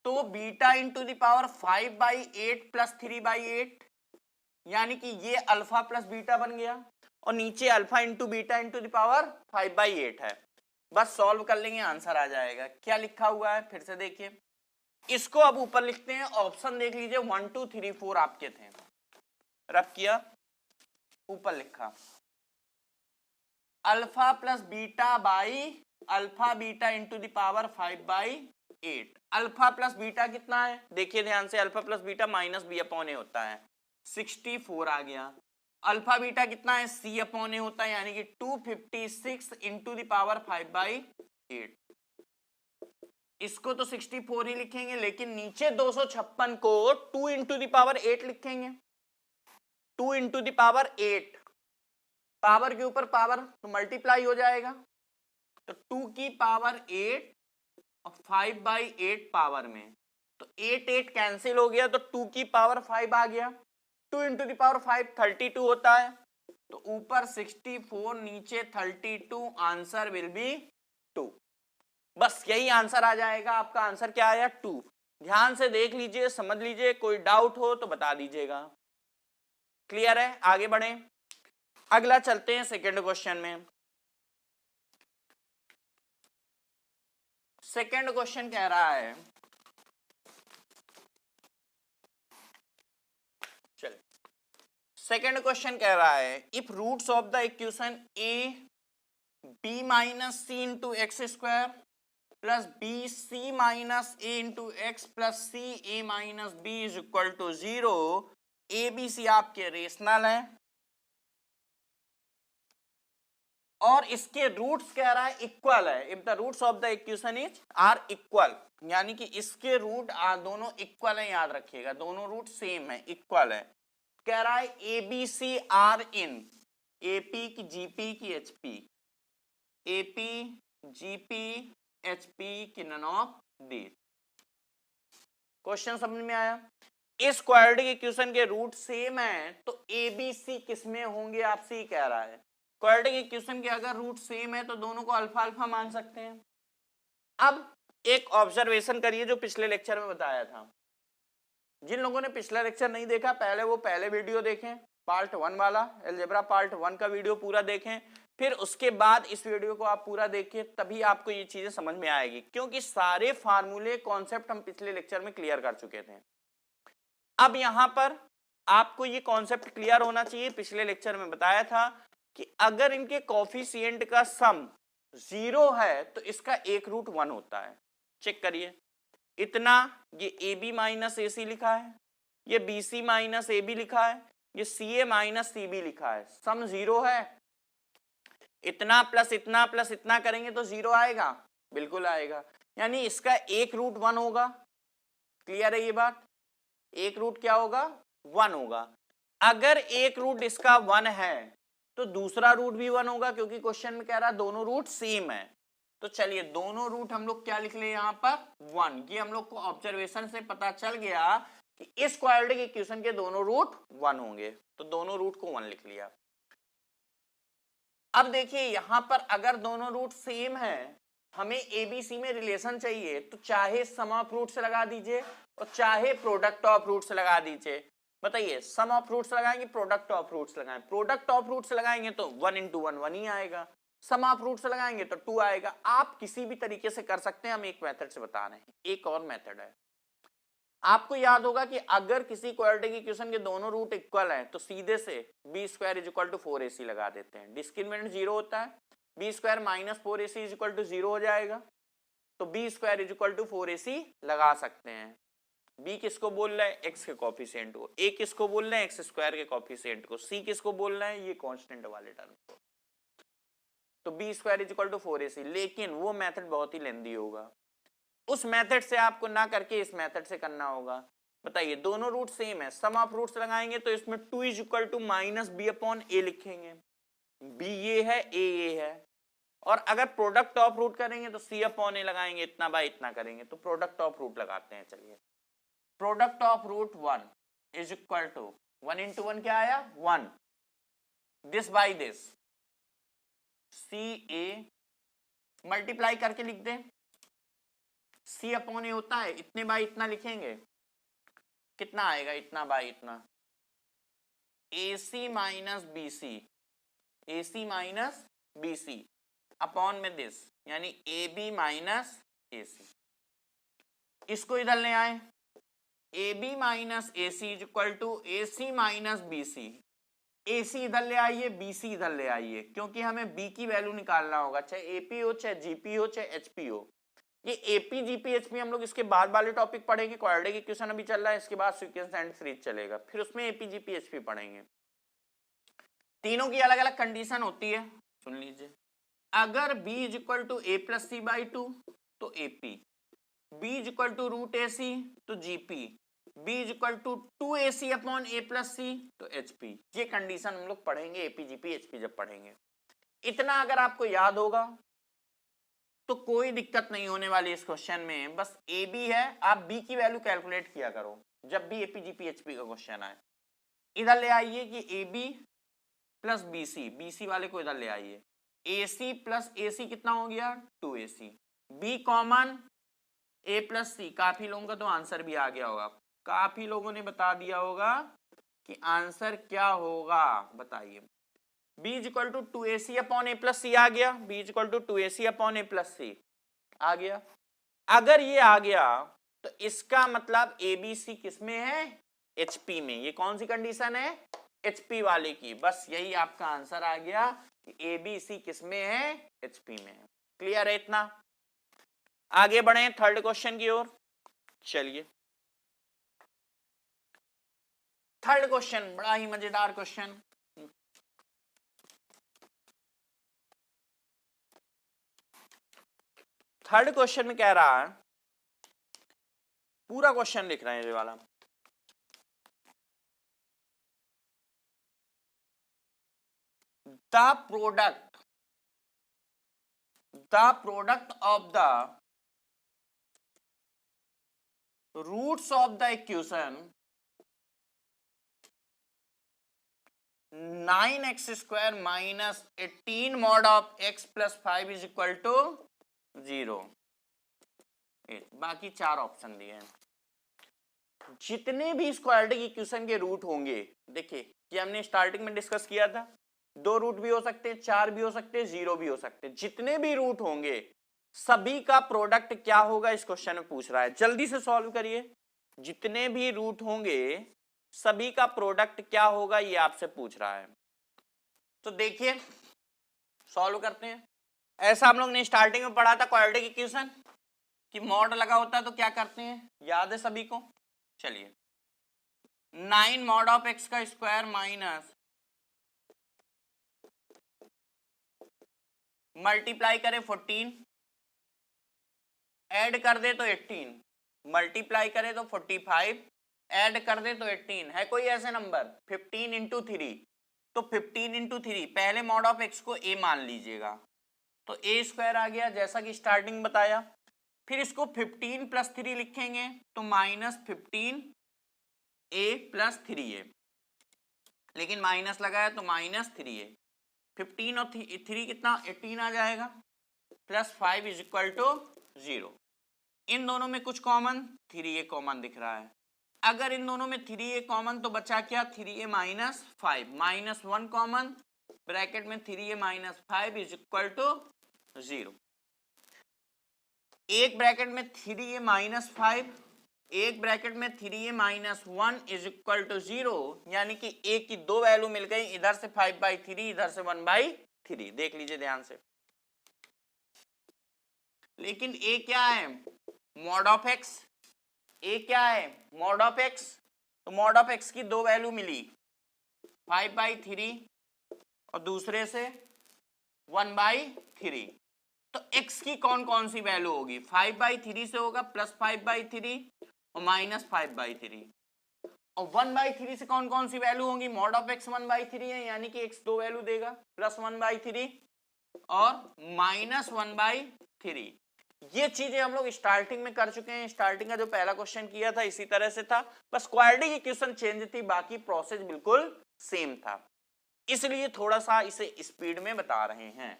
तो beta into the power 5/8 plus 3/8, यानी कि ये अल्फा प्लस बीटा बन गया, और नीचे alpha into beta into the power 5/8 है। बस सॉल्व कर लेंगे, आंसर आ जाएगा। क्या लिखा हुआ है फिर से देखिए, इसको अब ऊपर लिखते हैं। ऑप्शन देख लीजिए 1 2 3 4 आपके थे, रब किया, ऊपर लिखा alpha plus beta by alpha beta into the power 5/8। Alpha plus beta कितना है, देखिए ध्यान से, अल्फा प्लस बीटा -b/a होता है, 64 आ गया। अल्फा बीटा कितना है, c/a होता है, यानी कि 256 इंटू द पावर 5/8। इसको तो 64 ही लिखेंगे, लेकिन नीचे 256 को 2 इंटू द पावर 8 लिखेंगे। 2 इंटू द पावर 8, पावर के ऊपर पावर तो मल्टीप्लाई हो जाएगा, तो 2 की पावर 8 और 5/8 पावर में, तो 8 8 कैंसिल हो गया, तो 2 की पावर 5 आ गया। 2 इंटू द पावर 5 32 होता है, तो ऊपर 64 नीचे 32, आंसर विल बी 2। बस यही आंसर आ जाएगा। आपका आंसर क्या आया, 2। ध्यान से देख लीजिए, समझ लीजिए, कोई डाउट हो तो बता दीजिएगा। क्लियर है, आगे बढ़े, अगला चलते हैं सेकेंड क्वेश्चन में। सेकेंड क्वेश्चन कह रहा है, चल सेकेंड क्वेश्चन कह रहा है, if roots of the equation A B minus C into X square plus B C minus A into X plus C A minus B is equal to 0, A B C आपके rational है, और इसके roots कह रहा है equal है। If the roots of the equation is are equal, यानी कि इसके रूट दोनों इक्वल है, याद रखिएगा, दोनों रूट सेम है, इक्वल है। कह रहा है A B C are in AP की जीपी की एचपी, एपी जीपी एचपी की नन ऑफ दी। क्वेश्चन समझ में आया। इस क्वाड्रेटिक इक्वेशन के रूट सेम है, तो ए बी सी किसमें होंगे आपसे ही कह रहा है। क्वाड्रेटिक इक्वेशन के अगर रूट सेम है तो दोनों को अल्फा अल्फा मान सकते हैं। अब एक ऑब्जर्वेशन करिए जो पिछले लेक्चर में बताया था। जिन लोगों ने पिछला लेक्चर नहीं देखा पहले वो पहले वीडियो देखें, पार्ट 1 वाला अलजेब्रा पार्ट 1 का वीडियो पूरा देखें, फिर उसके बाद इस वीडियो को आप पूरा देखिए, तभी आपको ये चीजें समझ में आएगी, क्योंकि सारे फार्मूले कॉन्सेप्ट हम पिछले लेक्चर में क्लियर कर चुके थे। अब यहां पर आपको ये कॉन्सेप्ट क्लियर होना चाहिए। पिछले लेक्चर में बताया था कि अगर इनके कोफिशिएंट का सम 0 है तो इसका एक रूट 1 होता है। चेक करिए, इतना ये ए बी माइनस ए सी लिखा है, ये B C minus A B लिखा है, ये सी ए माइनस सी बी लिखा है, सम 0 है। इतना प्लस इतना करेंगे तो 0 आएगा, बिल्कुल आएगा, यानी इसका एक रूट 1 होगा। क्लियर है ये बात? एक रूट क्या होगा? 1 होगा। अगर एक रूट इसका 1 है तो दूसरा रूट भी 1 होगा, क्योंकि क्वेश्चन में कह रहा है दोनों रूट सेम है। तो चलिए दोनों रूट हम लोग क्या लिख ले यहां पर? 1। ये हम लोग को ऑब्जर्वेशन से पता चल गया कि इस क्वाड्रेटिक इक्वेशन के दोनों रूट 1 होंगे, तो दोनों रूट को 1 लिख लिया। अब देखिए यहां पर अगर दोनों रूट सेम है, हमें एबीसी में रिलेशन चाहिए, तो चाहे सम ऑफ रूट से लगा दीजिए और चाहे प्रोडक्ट ऑफ रूट से लगा दीजिए। बताइए सम ऑफ रूट्स लगाएंगे प्रोडक्ट ऑफ रूट्स लगाएं? प्रोडक्ट ऑफ रूट्स लगाएंगे तो 1 इंटू 1 1 ही आएगा, सम ऑफ रूट्स लगाएंगे तो 2 आएगा। आप किसी भी तरीके से कर सकते हैं, हम एक मेथड से बता रहे हैं। एक और मेथड है, आपको याद होगा कि अगर किसी क्वाड्रेटिक इक्वेशन के दोनों रूट इक्वल हैं तो सीधे से B square is equal to 4ac लगा देते हैं। डिस्क्रिमिनेंट 0 होता है, B square minus 4ac is equal to 0 हो जाएगा, तो B square is equal to 4ac लगा सकते हैं। b किसको बोल रहे हैं? x के कोफिशिएंट को। a किसको बोल रहे हैं? x स्क्वायर के कोफिशिएंट को। c किसको बोल रहे हैं? ये कांस्टेंट वाले टर्म को। तो b square is equal to 4ac, लेकिन वो मेथड बहुत ही लेंदी होगा, उस मेथड से आपको ना करके इस मेथड से करना होगा। बताइए दोनों रूट सेम है, सम ऑफ रूट्स लगाएंगे तो इसमें 2 is equal to minus B upon A लिखेंगे, b ये है a ये है, और अगर प्रोडक्ट ऑफ रूट करेंगे तो c अपॉन ए लगाएंगे, इतना बाय इतना करेंगे, तो प्रोडक्ट ऑफ रूट लगाते हैं। चलिए product of root 1 is equal to 1 into 1 क्या आया? 1, this by this, C A multiply करके लिख दें, सी अपॉन ए होता है इतने बाई इतना लिखेंगे, कितना आएगा? इतना बाई इतना, ए C minus B C, A C minus B C upon में दिस, यानी ए बी माइनस ए सी। इसको इधर ले आए, A B minus A C is equal to A C minus B C. A C इधर ले आइए, बी सी इधर ले आइए, क्योंकि हमें बी की वैल्यू निकालना होगा, चाहे एपी हो चाहे जीपी हो चाहे एचपी हो। ये एपी जीपी एचपी हम लोग इसके बाद वाले टॉपिक पढ़ेंगे, क्वाड्रेटिक इक्वेशन अभी चल रहा है, इसके बाद सीक्वेंस एंड सीरीज चलेगा, फिर उसमें एपी जीपी एचपी पढ़ेंगे। तीनों की अलग अलग कंडीशन होती है, सुन लीजिए। अगर b is equal to A plus C by 2 तो AP, b is equal to root A C तो GP, b is equal to 2ac upon a plus C तो hp। ये कंडीशन हम लोग पढ़ेंगे एपी जीपी एचपी जब पढ़ेंगे। इतना अगर आपको याद होगा तो कोई दिक्कत नहीं होने वाली इस क्वेश्चन में। बस ए बी है, आप b की वैल्यू कैलकुलेट किया करो जब भी एपी जीपी एचपी का क्वेश्चन आए। इधर ले आइए कि A B plus B C, B C वाले को इधर ले आइए, ए सी प्लस ए सी कितना हो गया? 2ac, b common a plus C. काफी लोगों का तो आंसर भी आ गया होगा, काफी लोगों ने बता दिया होगा कि आंसर क्या होगा, बताइए। b is equal to 2ac upon a plus C आ गया, b is equal to 2ac upon a plus C आ गया। अगर ये आ गया तो इसका मतलब abc किसमें है? hp में। ये कौन सी कंडीशन है? hp वाले की। बस यही आपका आंसर आ गया कि abc किसमें है? hp में है। क्लियर है इतना? आगे बढ़े थर्ड क्वेश्चन की ओर। चलिए थर्ड क्वेश्चन बड़ा ही मजेदार क्वेश्चन। थर्ड क्वेश्चन में कह रहा है, पूरा क्वेश्चन लिख रहे हैं ये वाला, the product of the roots of the equation 9x square minus 18 mod of x plus 5 is equal to 0 8, बाकी 4 ऑप्शन दिए हैं। जितने भी इस क्वाड्रेटिक इक्वेशन के रूट होंगे, देखिए कि हमने स्टार्टिंग में डिस्कस किया था, 2 रूट भी हो सकते हैं, 4 भी हो सकते हैं, 0 भी हो सकते हैं। जितने भी रूट होंगे सभी का प्रोडक्ट क्या होगा इस क्वेश्चन में पूछ रहा है। जल्दी से सॉल्व करिए। जितने भी रूट होंगे सभी का प्रोडक्ट क्या होगा ये आपसे पूछ रहा है। तो देखिए सॉल्व करते हैं। ऐसा हम लोग ने स्टार्टिंग में पढ़ा था क्वाड्रेटिक इक्वेशन कि मॉड लगा होता है तो क्या करते हैं, याद है सभी को। चलिए 9 मॉड ऑफ एक्स का स्क्वायर माइनस मल्टीप्लाई करें 14, ऐड कर दे तो 18, मल्टीप्लाई करें तो 45, ऐड कर दे तो 18। है कोई ऐसे नंबर 15 इंटू 3, तो 15 इंटू 3 पहले मॉड ऑफ एक्स को a मान लीजिएगा, तो a स्क्वायर आ गया जैसा कि स्टार्टिंग बताया। फिर इसको 15 प्लस 3 लिखेंगे तो माइनस 15 a प्लस 3a, लेकिन माइनस लगाया तो माइनस 3a। 15 और 3 कितना 18 आ जाएगा, प्लस 5 इज इक्वल टू 0। इन दोनों में कुछ कॉमन 3a कॉमन दिख रहा है। अगर इन दोनों में 3a कॉमन तो बचा क्या 3a minus 5, minus 1 common, bracket में 3a minus 5 is equal to 0। एक ब्रैकेट में 3a माइनस 5, एक ब्रैकेट में 3a minus 1 is equal to 0, यानी कि a की दो वैल्यू मिल गई, इधर से 5/3 इधर से 1/3। देख लीजिए ध्यान से। लेकिन a क्या है मॉड ऑफ x, a क्या है मॉड ऑफ x, तो मॉड ऑफ x की दो वैल्यू मिली 5/3 और दूसरे से 1/3। तो x की कौन कौन सी वैल्यू होगी, 5/3 से होगा प्लस 5/3 और माइनस 5/3, और 1/3 से कौन कौन सी वैल्यू होंगी, मॉड ऑफ x 1/3 है, यानी कि x दो वैल्यू देगा प्लस 1/3 और माइनस 1/3। ये चीजें हम लोग स्टार्टिंग में कर चुके हैं। स्टार्टिंग का जो पहला क्वेश्चन किया था इसी तरह से था, बस क्वाड्रेटिक इक्वेशन चेंज थी, बाकी प्रोसेस बिल्कुल सेम था, इसलिए थोड़ा सा इसे स्पीड में बता रहे हैं।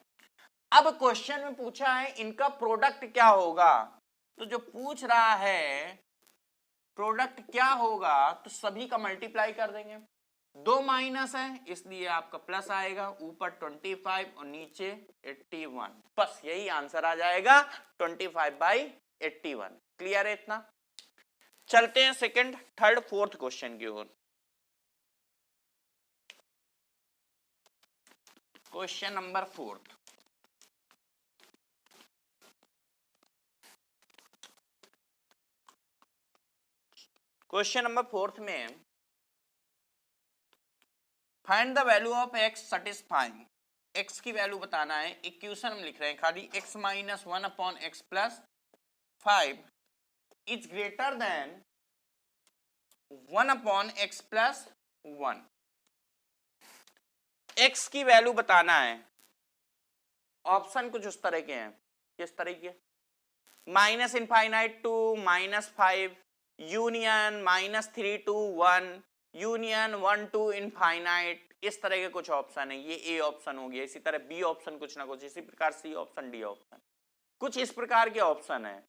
अब क्वेश्चन में पूछा है इनका प्रोडक्ट क्या होगा, तो जो पूछ रहा है प्रोडक्ट क्या होगा तो सभी का मल्टीप्लाई कर देंगे। दो माइनस है इसलिए आपका प्लस आएगा, ऊपर 25 और नीचे 81, बस यही आंसर आ जाएगा 25/81। क्लियर है इतना। चलते हैं सेकंड थर्ड फोर्थ क्वेश्चन की ओर। Question number 4। क्वेश्चन नंबर 4 में find the value of x satisfying, x की वैल्यू बताना है। इक्वेशन में लिख रहे हैं खाली x minus 1/x plus 5 is greater than 1/x plus 1। x की वैल्यू बताना है। ऑप्शन कुछ उस तरह के हैं, किस तरह के, minus infinite to -5, union -3 to 1, union 1 to infinite, इस तरह के कुछ ऑप्शन है। ये ए ऑप्शन हो गया, इसी तरह बी ऑप्शन कुछ ना कुछ, इसी प्रकार सी ऑप्शन, डी ऑप्शन, कुछ इस प्रकार के ऑप्शन है।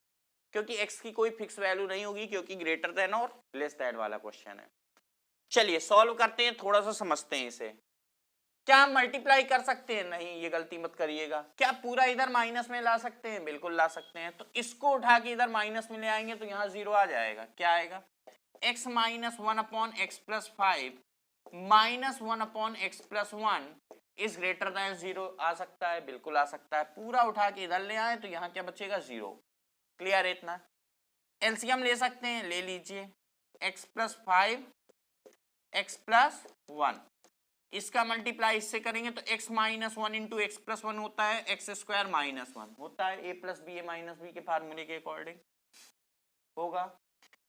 क्योंकि x की कोई फिक्स वैल्यू नहीं होगी, क्योंकि ग्रेटर देन और लेस देन वाला क्वेश्चन है। चलिए सॉल्व करते हैं, थोड़ा सा समझते हैं इसे। क्या हम मल्टीप्लाई कर सकते हैं, नहीं ये गलती मत करिएगा। क्या पूरा इधर माइनस में ला सकते हैं, बिल्कुल ला सकते हैं। तो इसको उठा के इधर माइनस में ले आएंगे तो यहाँ 0 आ जाएगा। क्या आएगा, x minus 1/x plus 5 minus 1/x plus 1 is greater than 0 आ सकता है, बिल्कुल आ सकता है। पूरा उठा के इधर ले आए तो यहाँ क्या बचेगा 0। क्लियर है इतना। एलसीएम ले सकते हैं, ले लीजिए, x प्लस 5 x प्लस 1, इसका मल्टीप्लाई इससे करेंगे तो x minus 1 into X plus 1 होता है x स्क्वायर माइनस 1 होता है, a plus B A minus B के फार्मूले के अकॉर्डिंग होगा।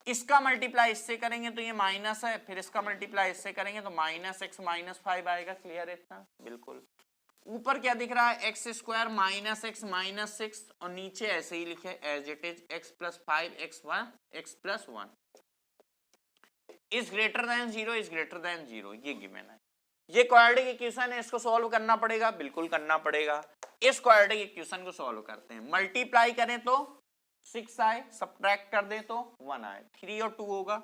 इसका मल्टीप्लाई इससे करेंगे तो ये माइनस है, फिर इसका मल्टीप्लाई इससे करेंगे तो माइनस x माइनस 5 आएगा। क्लियर है इतना, बिल्कुल। ऊपर क्या दिख रहा है, x square minus X minus 6, और नीचे ऐसे ही लिखे as it is x plus 5 x plus 1 is greater than 0 is greater than 0, ये गिवन है। ये क्वाड्रेटिक इक्वेशन है, इसको सॉल्व करना पड़ेगा, बिल्कुल करना पड़ेगा। इस क्वाड्रेटिक इक्वेशन को सॉल्व करते हैं। मल्टीप्लाई करें तो 6 आए, सब्ट्रैक्ट कर दे तो 1 आए, 3 और 2 होगा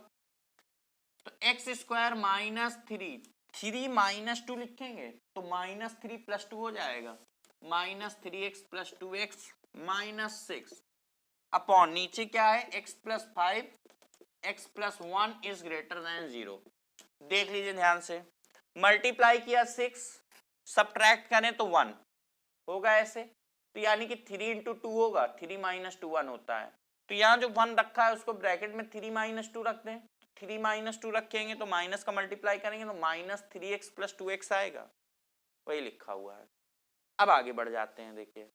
तो एक्स स्क्वायर माइनस 3 माइनस 2 लिखेंगे तो माइनस 3 प्लस 2 हो जाएगा, minus 3x plus 2x minus 6 upon नीचे क्या है x plus 5 x plus 1 is greater than 0। देख लीजिए ध्यान से, मल्टीप्लाई किया 6, सब्ट्रैक्ट करें तो 1 होगा ऐसे, तो यानी कि 3 इंटू 2 होगा, 3 माइनस 2 1 होता है, तो यहाँ जो 1 रखा है उसको ब्रैकेट में 3 माइनस 2 रख दें, 3 माइनस 2 रखेंगे तो माइनस का मल्टीप्लाई करेंगे तो माइनस 3x प्लस 2x आएगा, वही लिखा हुआ है। अब आगे बढ़ जाते हैं, देखिए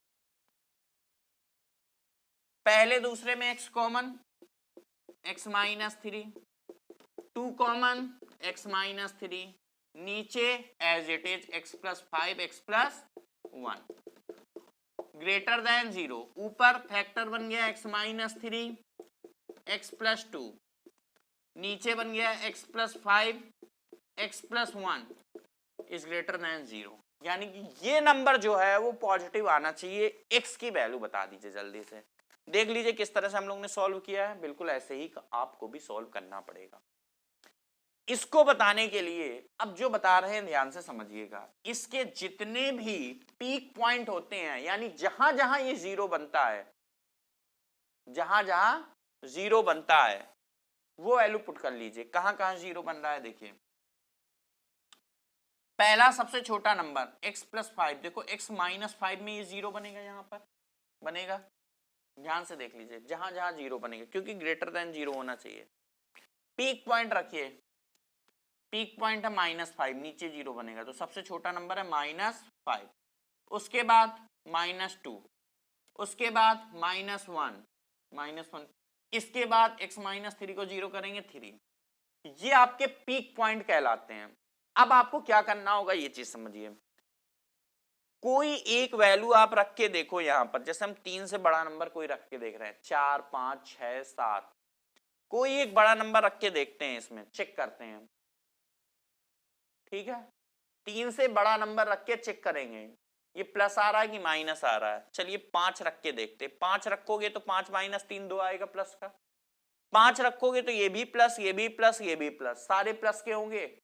पहले दूसरे में x common, x minus 3, 2 common x minus 3, नीचे as it is x plus 5 x plus 1 greater than 0, ऊपर फैक्टर बन गया x माइनस 3 x प्लस 2, नीचे बन गया x plus 5 x plus 1 is greater than 0, यानी कि ये नंबर जो है वो पॉजिटिव आना चाहिए। x की वैल्यू बता दीजिए जल्दी से, देख लीजिए किस तरह से हम लोग ने सॉल्व किया है, बिल्कुल ऐसे ही आपको भी सॉल्व करना पड़ेगा। इसको बताने के लिए अब जो बता रहे हैं ध्यान से समझिएगा, इसके जितने भी पीक पॉइंट होते हैं, यानी जहां जहां ये जीरो बनता है, जहां जहां जीरो बनता है वो वैल्यू पुट कर लीजिए। कहां कहां जीरो बन रहा है देखिए, पहला सबसे छोटा नंबर x प्लस 5, देखो x माइनस 5 में ये जीरो बनेगा, यहां पर बनेगा, ध्यान से देख लीजिए जहां जहां जीरो बनेगा, क्योंकि ग्रेटर देन 0 होना चाहिए। पीक पॉइंट रखिए, पीक पॉइंट है -5, नीचे 0 बनेगा तो सबसे छोटा नंबर है -5, उसके बाद -2, उसके बाद -1, इसके बाद x माइनस 3 को 0 करेंगे 3, ये आपके पीक पॉइंट कहलाते हैं। अब आपको क्या करना होगा ये चीज समझिए, कोई एक वैल्यू आप रख के देखो, यहां पर जैसे हम 3 से बड़ा नंबर कोई रख के देख रहे हैं, 4 5 6 7, कोई एक बड़ा नंबर रख के देखते हैं, इसमें चेक करते हैं, ठीक है 3 से बड़ा नंबर रख के चेक करेंगे ये प्लस आ रहा है कि माइनस आ रहा है। चलिए 5 रख के देखते, 5 रखोगे तो 5 माइनस 3 2 आएगा प्लस का, 5 रखोगे तो ये भी प्लस ये भी प्लस ये भी प्लस, सारे प्लस के होंगे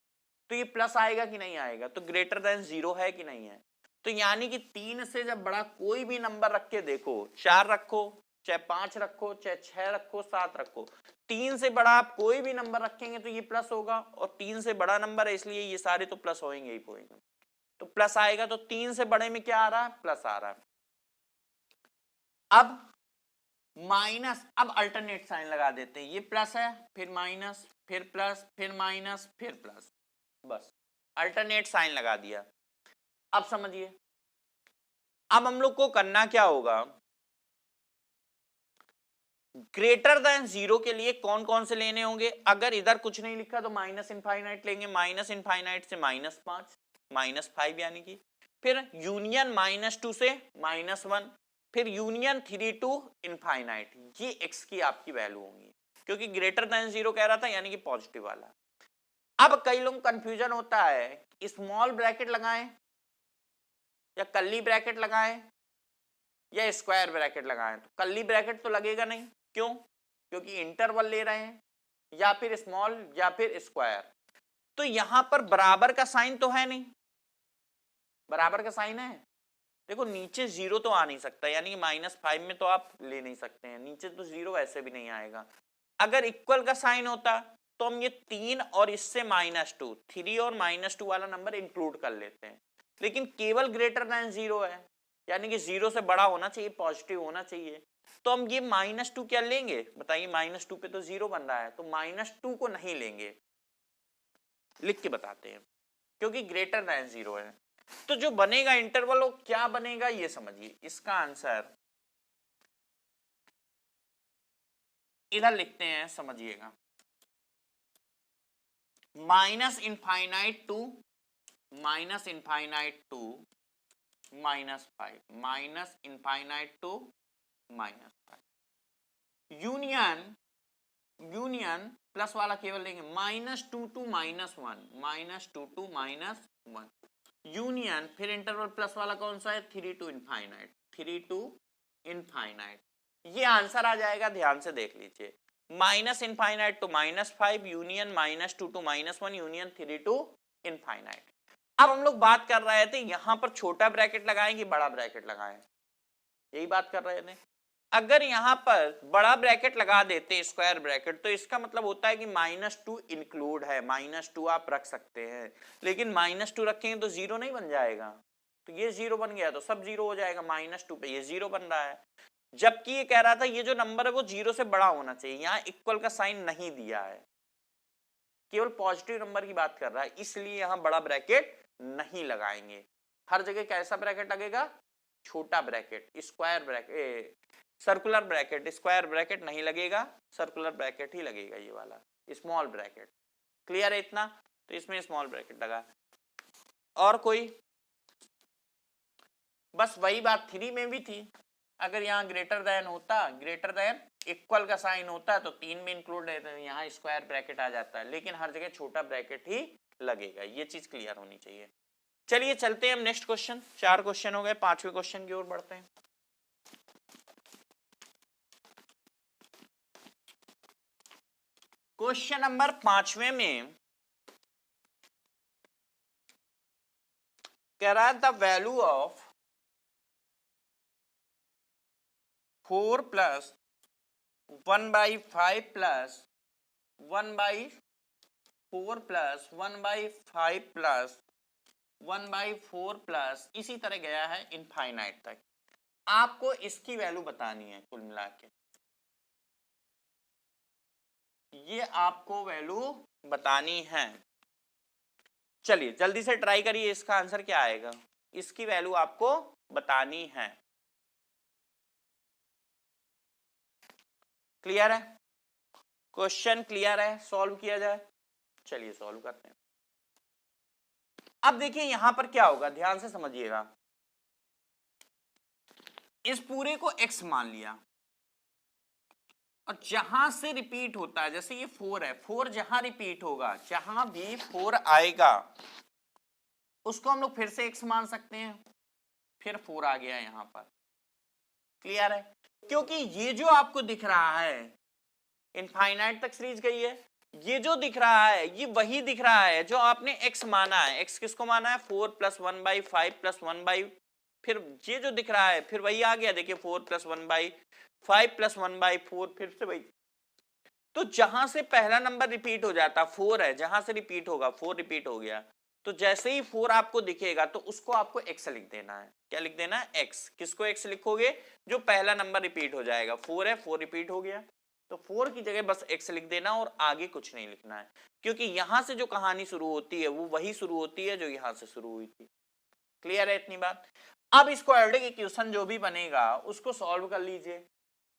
तो ये प्लस आएगा कि नहीं आएगा, तो ग्रेटर देन 0 है कि नहीं है। तो यानी कि 3 से जब बड़ा कोई भी नंबर रख के देखो, 4 रखो चाहे 5 रखो चाहे 6 रखो 7 रखो, 3 से बड़ा आप कोई भी नंबर रखेंगे तो ये प्लस होगा, और 3 से बड़ा नंबर है इसलिए ये सारे तो प्लस होंगे ही होंगे, तो प्लस आएगा, तो 3 से बड़े में क्या आ रहा है प्लस आ रहा है। अब माइनस, अब अल्टरनेट साइन लगा देते हैं, ये प्लस है फिर माइनस फिर प्लस फिर माइनस फिर प्लस, बस अल्टरनेट साइन लगा दिया। अब समझिए, अब हम लोग को करना क्या होगा, ग्रेटर देन 0 के लिए कौन कौन से लेने होंगे, अगर इधर कुछ नहीं लिखा तो माइनस इनफाइनाइट लेंगे, माइनस इनफाइनाइट से -5 -5 यानी कि, फिर यूनियन -2 से -1, फिर यूनियन 3 टू इनफाइनाइट, ये x की आपकी वैल्यू होंगी, क्योंकि ग्रेटर देन 0 कह रहा था यानी कि पॉजिटिव वाला। अब कई लोग कंफ्यूजन होता है, स्मॉल ब्रैकेट लगाएं या कर्ली ब्रैकेट लगाएं या स्क्वायर ब्रैकेट लगाएं, तो कर्ली ब्रैकेट तो लगेगा नहीं, क्यों, क्योंकि इंटरवल ले रहे हैं, या फिर स्मॉल या फिर स्क्वायर, तो यहां पर बराबर का साइन तो है नहीं, बराबर का साइन है, देखो नीचे 0 तो आ नहीं सकता, यानी कि -5 में तो आप ले नहीं सकते हैं, नीचे तो 0 ऐसे भी नहीं आएगा। अगर इक्वल का साइन होता तो हम ये 3 और इससे -2, 3 और -2 वाला नंबर इंक्लूड कर लेते हैं, लेकिन केवल ग्रेटर देन 0 है, यानी कि 0 से बड़ा होना चाहिए, पॉजिटिव होना चाहिए, तो हम ये -2 क्या लेंगे बताइए, -2 पे तो 0 बन रहा है, तो -2 को नहीं लेंगे, लिख के बताते हैं, क्योंकि ग्रेटर देन 0 है। तो जो बनेगा इंटरवल वो क्या बनेगा ये समझिए, इसका आंसर इधर लिखते हैं, समझिएगा, minus infinite to -5, minus infinite to -5, union plus वाला केवल लेंगे, -2 टू -1, यूनियन, फिर इंटरवल प्लस वाला कौन सा है 3 टू इनफाइनाइट, ये आंसर आ जाएगा, ध्यान से देख लीजिए, minus infinite to -5 union -2 to -1 union 3 to infinite. अब हम लोग बात कर रहे थे यहां पर छोटा ब्रैकेट लगाएं कि बड़ा ब्रैकेट लगाएं, यही बात कर रहे थे। अगर यहां पर बड़ा ब्रैकेट लगा देते स्क्वायर ब्रैकेट, तो इसका मतलब होता है कि -2 इंक्लूड है, -2 आप रख सकते हैं, लेकिन -2 रखेंगे तो 0 नहीं बन जाएगा, तो ये 0 बन गया तो सब 0 हो जाएगा, -2 पे ये 0 बन रहा है। जबकि ये कह रहा था ये जो नंबर है वो 0 से बड़ा होना चाहिए, यहां इक्वल का साइन नहीं दिया है, केवल पॉजिटिव नंबर की बात कर रहा है, इसलिए यहां बड़ा ब्रैकेट नहीं लगाएंगे। हर जगह कैसा ब्रैकेट लगेगा, छोटा bracket, square bracket, circular bracket, square bracket नहीं लगेगा, सर्कुलर ब्रैकेट ही लगेगा, ये वाला स्मॉल ब्रैकेट। क्लियर है इतना? तो इसमें स्मॉल ब्रैकेट लगा। और कोई? बस वही बात 3 में भी थी, अगर यहाँ ग्रेटर देन होता, ग्रेटर देन इक्वल का साइन होता तो 3 में इंक्लूड रहता है, यहाँ स्क्वायर ब्रैकेट आ जाता है, लेकिन हर जगह छोटा ब्रैकेट ही लगेगा, ये चीज क्लियर होनी चाहिए। चलिए चलते हैं हम नेक्स्ट क्वेश्चन, 4 क्वेश्चन हो गए, 5वें क्वेश्चन की ओर बढ़ते हैं। क्वेश्चन नंबर 5वें में कह रहा है the value of 4 plus 1/5 plus 1/4 plus 1/5 plus 1/4 plus इसी तरह गया है इनफाइनाइट तक। आपको इसकी वैल्यू बतानी है, कुल मिला के ये आपको वैल्यू बतानी है। चलिए जल्दी से ट्राई करिए, इसका आंसर क्या आएगा, इसकी वैल्यू आपको बतानी है। क्लियर है? क्वेश्चन क्लियर है? सॉल्व किया जाए, चलिए सॉल्व करते हैं। अब देखिए यहां पर क्या होगा, ध्यान से समझिएगा, इस पूरे को x मान लिया और जहां से रिपीट होता है, जैसे ये 4 है, 4 जहां रिपीट होगा, जहां भी 4 आएगा उसको हम लोग फिर से x मान सकते हैं, फिर 4 आ गया यहां पर। क्लियर है? क्योंकि ये जो आपको दिख रहा है इनफाइनाइट तक सीरीज गई है, ये जो दिख रहा है ये वही दिख रहा है जो आपने x माना है। x किसको माना है, 4 प्लस 1/5 प्लस 1/, फिर ये जो दिख रहा है फिर वही आ गया, देखिए 4 प्लस 1/5 प्लस 1/4, फिर से वही। तो जहां से पहला नंबर रिपीट हो जाता 4 है, जहां से रिपीट होगा 4 रिपीट हो गया, तो जैसे ही 4 आपको दिखेगा तो उसको आपको x लिख देना है। क्या लिख देना है, x। किसको x लिखोगे, जो पहला नंबर रिपीट हो जाएगा, 4 है, 4 रिपीट हो गया तो 4 की जगह बस x लिख देना और आगे कुछ नहीं लिखना है, क्योंकि यहां से जो कहानी शुरू होती है वो वही शुरू होती है जो यहां से शुरू हुई थी। क्लियर है इतनी बात? अब इस क्वाड्रेटिक इक्वेशन जो भी बनेगा उसको सॉल्व कर लीजिए,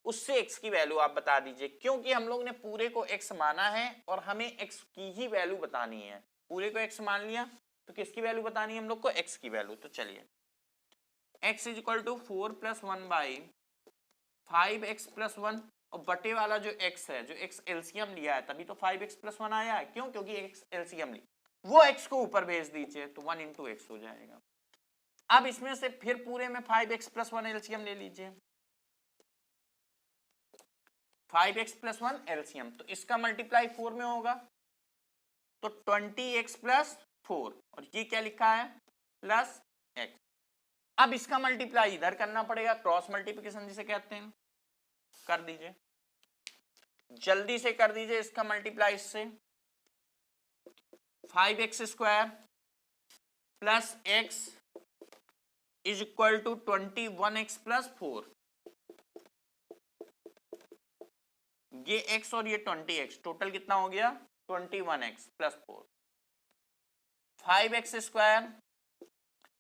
उससे x की वैल्यू आप बता दीजिए, क्योंकि हम लोग ने पूरे को x माना है और हमें x की ही वैल्यू बतानी है। पूरे को x मान लिया तो किसकी वैल्यू बतानी है हम लोग को, x की वैल्यू। तो चलिए x is equal to 4 plus 1/5x plus 1, और बटे वाला जो x है, जो x एलसीएम लिया है तभी तो 5x प्लस 1 आया है, क्यों, क्योंकि x एलसीएम ली, वो x को ऊपर भेज दीजिए तो 1 इंटू x हो जाएगा। अब इसमें से फिर पूरे में 5x प्लस 1 एलसीएम ले लीजिए, 5x प्लस 1 एलसीएम, तो इसका मल्टीप्लाई 4 में होगा तो 20x प्लस 4, और ये क्या लिखा है, प्लस x। अब इसका मल्टीप्लाई इधर करना पड़ेगा, क्रॉस मल्टीप्लिकेशन जिसे कहते हैं, कर दीजिए, जल्दी से कर दीजिए इसका मल्टीप्लाई इससे, 5x square plus x is equal to 21x plus 4, ये x और ये 20x, टोटल कितना हो गया 21x प्लस 4, 5x स्क्वायर,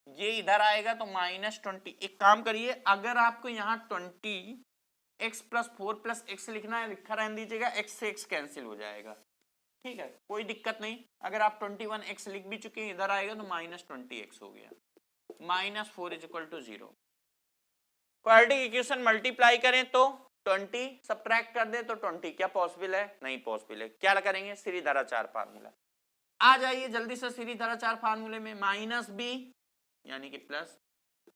ये इधर आएगा तो -20। एक काम करिए, अगर आपको यहाँ 20x प्लस 4 प्लस x लिखना है, लिखा रहने दीजिएगा, x से x कैंसिल हो जाएगा, ठीक है, कोई दिक्कत नहीं। अगर आप 21x लिख भी चुके हैं, इधर आएगा तो -20x हो गया, -4 is equal to 0। Quadratic equation multiply करें तो 20, सब्ट्रैक्ट कर दे तो 20, क्या पॉसिबल है, नहीं पॉसिबल है। क्या करेंगे, सीरीधराचार फार्मूला, आ जाइए जल्दी से सीरीधराचार फार्मूले में, -b यानी कि plus,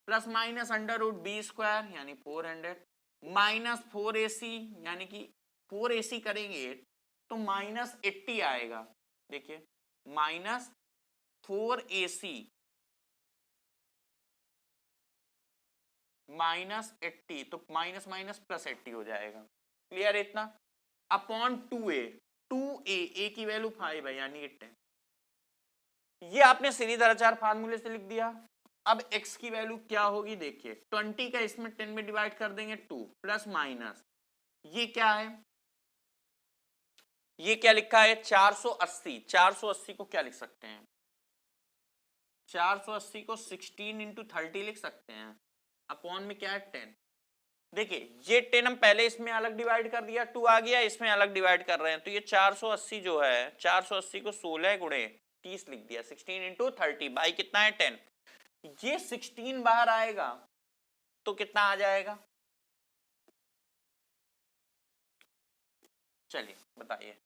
plus minus under root B square यानी 400 -4ac, यानी कि 4ac करेंगे तो -80 आएगा। देखिए -4ac -80, तो माइनस माइनस प्लस 80 हो जाएगा। क्लियर है इतना? अपॉन 2a, 2a, a की वैल्यू 5 है यानी कि 10। ये आपने सीरीज फार्मूले से लिख दिया। अब x की वैल्यू क्या होगी देखिए, 20 का इसमें 10 में डिवाइड कर देंगे 2 प्लस माइनस, ये क्या है, ये क्या लिखा है 480। 480 को क्या लिख सकते हैं, 480 को 16 इंटू 30 लिख सकते हैं। अपॉन में क्या है 10। देखिए ये 10 हम पहले इसमें अलग डिवाइड कर दिया, 2 आ गया, इसमें अलग डिवाइड कर रहे हैं, तो ये 480 जो है 480 को 16 गुणे 30 लिख दिया, 16 इंटू 30 बाई कितना है 10। ये 16 बाहर आएगा तो कितना आ जाएगा, चलिए बताइए।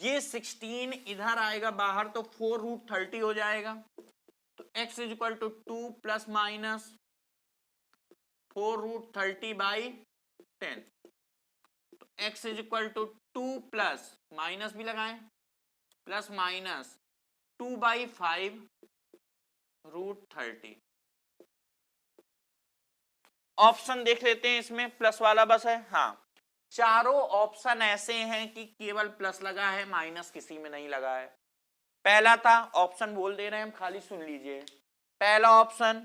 ये 16 इधर आएगा बाहर तो 4√30 हो जाएगा। तो x is equal to 2 plus minus 4√30 by 10। तो x is equal to 2 plus minus भी लगाएं, प्लस माइनस 2/5√30। ऑप्शन देख लेते हैं, इसमें प्लस वाला बस है। हाँ, चारों ऑप्शन ऐसे हैं कि केवल प्लस लगा है, माइनस किसी में नहीं लगा है। पहला था, ऑप्शन बोल दे रहे हैं हम, खाली सुन लीजिए। पहला ऑप्शन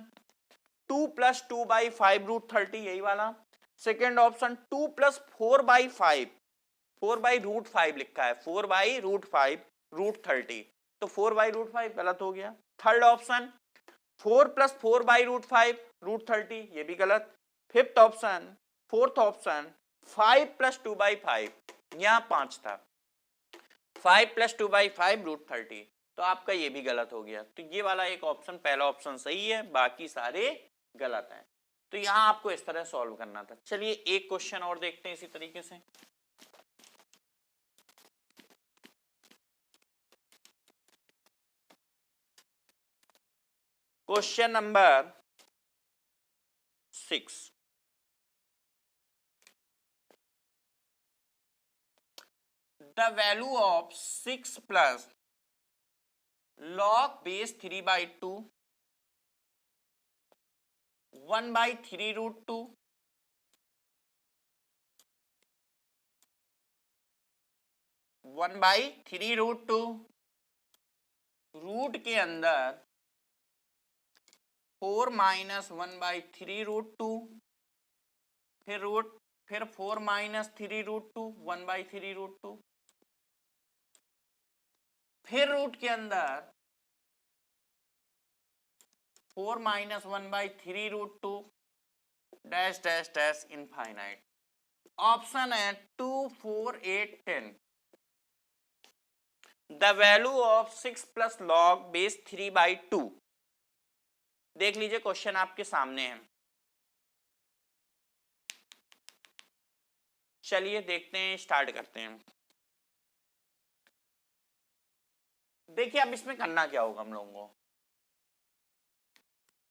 2 प्लस 2/5√30, यही वाला। सेकेंड ऑप्शन 2 प्लस 4/5, 4/√5 लिखा है, 4/√5√30, तो 4/√5 गलत हो गया। थर्ड ऑप्शन 4 प्लस 4/√5√30, ये भी गलत। Fifth option, fourth option 5 plus 2/5, यहां 5 था, 5 प्लस 2/5√30, तो आपका ये भी गलत हो गया। तो ये वाला एक ऑप्शन, पहला ऑप्शन सही है, बाकी सारे गलत हैं। तो यहां आपको इस तरह सॉल्व करना था। चलिए एक क्वेश्चन और देखते हैं इसी तरीके से। Question number 6, the value of 6 plus log base 3/2 1/3√2 1/3√2 root के अंदर 4 माइनस 1/3√2, फिर रूट, फिर 4 माइनस 3√2 1/3√2, फिर रूट के अंदर 4 minus 1/3√2 dash dash dash infinite. Option है 2, 4, 8, 10। The value of 6 plus log base 3/2। देख लीजिए क्वेश्चन आपके सामने है। चलिए देखते हैं, स्टार्ट करते हैं। देखिए अब इसमें करना क्या होगा हम लोगों को,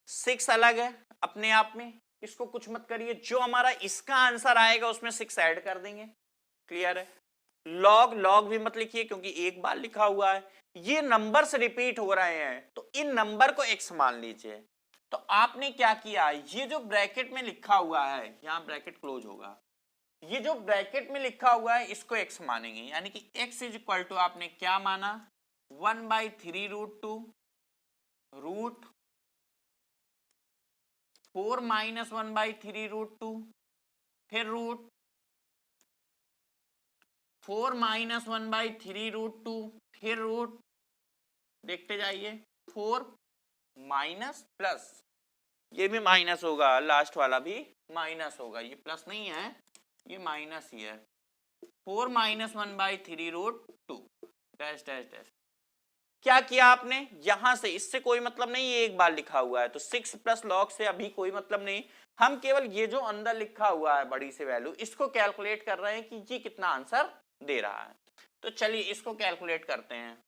6 अलग है अपने आप में, इसको कुछ मत करिए, जो हमारा इसका आंसर आएगा उसमें 6 ऐड कर देंगे। क्लियर है? लॉग, लॉग भी मत लिखिए क्योंकि एक बार लिखा हुआ है, ये नंबर से रिपीट हो रहे हैं, तो इन नंबर को x मान लीजिए। तो आपने क्या किया, ये जो ब्रैकेट में लिखा हुआ है, यहां ब्रैकेट क्लोज होगा, ये जो ब्रैकेट में लिखा हुआ है इसको x मानेंगे, यानी कि x इज इक्वल टू आपने क्या माना 1/3√2 रूट 4 माइनस 1/3√2, फिर रूट 4 माइनस 1/3√2, फिर रूट, देखते जाइए 4 माइनस प्लस, ये भी माइनस होगा, लास्ट वाला भी माइनस होगा, ये प्लस नहीं है, ये माइनस ही है। 4 माइनस 1/3√2 डैश डैश डैश। क्या किया आपने, यहां से, इससे कोई मतलब नहीं, ये एक बार लिखा हुआ है, तो 6 प्लस लॉग से अभी कोई मतलब नहीं, हम केवल ये जो अंदर लिखा हुआ है बड़ी से वैल्यू, इसको कैलकुलेट कर रहे हैं कि ये कितना आंसर दे रहा है। तो चलिए इसको कैलकुलेट करते हैं।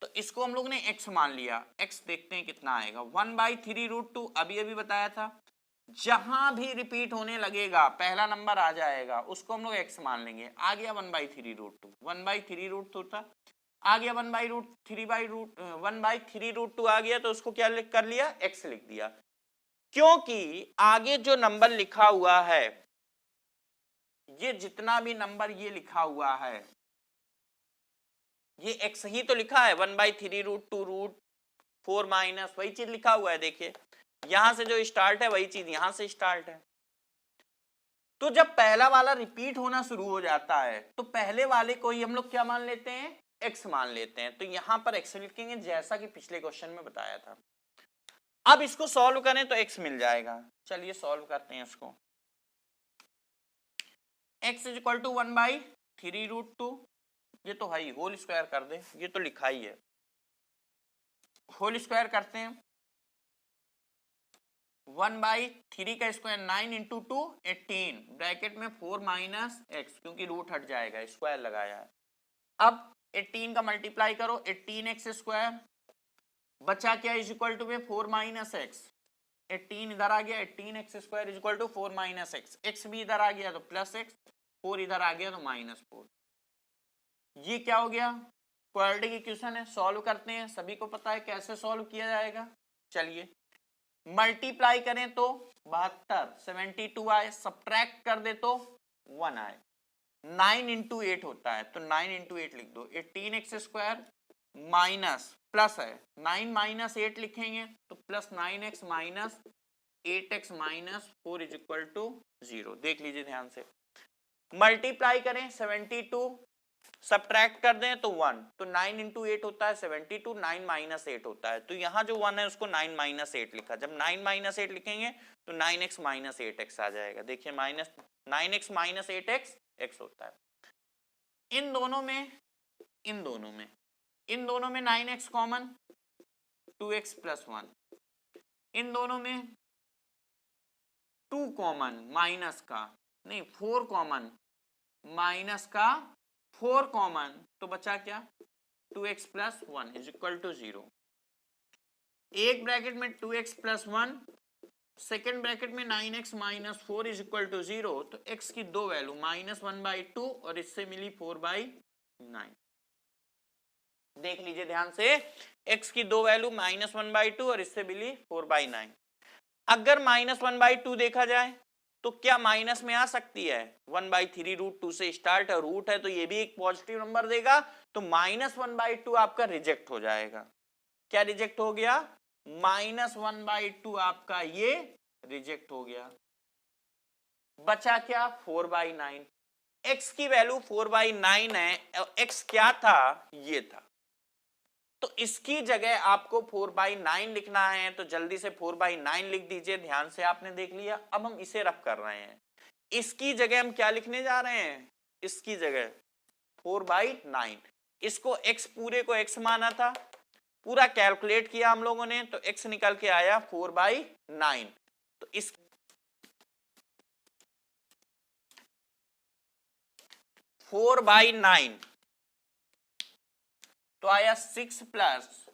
तो इसको हम लोग ने x मान लिया, x देखते हैं कितना आएगा 1/3√2, अभी अभी बताया था, जहां भी रिपीट होने लगेगा पहला नंबर आ जाएगा, उसको हम लोग x मान लेंगे। आ गया 1/3√2, 1/3√2 था, आ गया 1/3√2 आ गया, तो उसको क्या कर लिया, x लिख दिया। क्योंकि आगे जो नंबर लिखा हुआ है, ये जितना भी नंबर ये लिखा हुआ है, ये x ही तो लिखा है, 1/3√2√4 माइनस, वही चीज लिखा हुआ है। देखिए यहां से जो स्टार्ट है वही चीज यहां से स्टार्ट है। तो जब पहला वाला रिपीट होना शुरू हो जाता है तो पहले वाले को ही हम लोग क्या मान लेते हैं, x मान लेते हैं। तो यहां पर x लिखेंगे जैसा कि पिछले क्वेश्चन में बताया था। अब इसको सॉल्व करें तो x मिल जाएगा। चलिए सॉल्व करते हैं इसको। x इज इक्वल टू 1/3√2, ये तो है ही, होल स्क्वायर कर दे, ये तो लिखा ही है, होल स्क्वायर करते हैं। 1/3 का स्क्वायर 9 इंटू 2 18, ब्रैकेट में 4 माइनस एक्स, क्योंकि रूट हट जाएगा, स्क्वायर लगाया है। अब 18 का मल्टीप्लाई करो, 18x स्क्वायर बचा क्या, इज इक्वल टू में 4 माइनस एक्स, 18 इधर आ गया, 18x square is equal to 4 minus X, X भी इधर आ गया तो प्लस एक्स, 4 इधर आ गया तो माइनस 4। ये क्या हो गया, क्वाड्रेटिक इक्वेशन है। सॉल्व करते हैं, सभी को पता है कैसे सॉल्व किया जाएगा। चलिए मल्टीप्लाई करें तो 72, 72 आए, सब्ट्रैक्ट कर दे तो 1 आए। 9 इंटू 8 होता है, तो 9 इंटू 8 लिख दो, 18x स्क्वायर माइनस प्लस है 9 माइनस 8 लिखेंगे तो plus 9x minus 8x minus 4 is equal to 0। देख लीजिए ध्यान से, मल्टीप्लाई करें 72, सब्ट्रैक्ट कर दें तो 1, तो 9 इंटू 8 होता है 72, 9 माइनस 8 होता है, तो यहाँ जो 1 है उसको 9 माइनस 8 लिखा। जब 9 माइनस 8 लिखेंगे तो 9x माइनस 8x आ जाएगा। देखिए minus 9x minus 8x x होता है। इन दोनों में 9x कॉमन, 2x प्लस 1, इन दोनों में 2 कॉमन, माइनस का नहीं 4 कॉमन, माइनस का 4 कॉमन, तो बचा क्या, 2x plus 1 is equal to 0। एक ब्रैकेट में 2x प्लस 1, सेकेंड ब्रैकेट में 9x minus 4 is equal to 0। तो x की दो वैल्यू -1/2 और इससे मिली 4/9। देख लीजिए ध्यान से, x की दो वैल्यू -1/2 और इससे मिली 4/9। अगर -1/2 देखा जाए तो क्या माइनस में आ सकती है, 1/3√2 से स्टार्ट है, रूट है तो ये भी एक पॉजिटिव नंबर देगा, तो -1/2 आपका रिजेक्ट हो जाएगा। क्या रिजेक्ट हो गया, -1/2 आपका ये रिजेक्ट हो गया। बचा क्या, 4/9। x की वैल्यू 4/9 है और x क्या था, ये था, तो इसकी जगह आपको 4/9 लिखना है, तो जल्दी से 4/9 लिख दीजिए। ध्यान से आपने देख लिया। अब हम इसे रफ कर रहे हैं, इसकी जगह हम क्या लिखने जा रहे हैं, इसकी जगह 4/9। इसको x पूरे को x माना था, पूरा कैलकुलेट किया हम लोगों ने, तो x निकल के आया 4/9। तो इस 4/9 तो आया 6 प्लस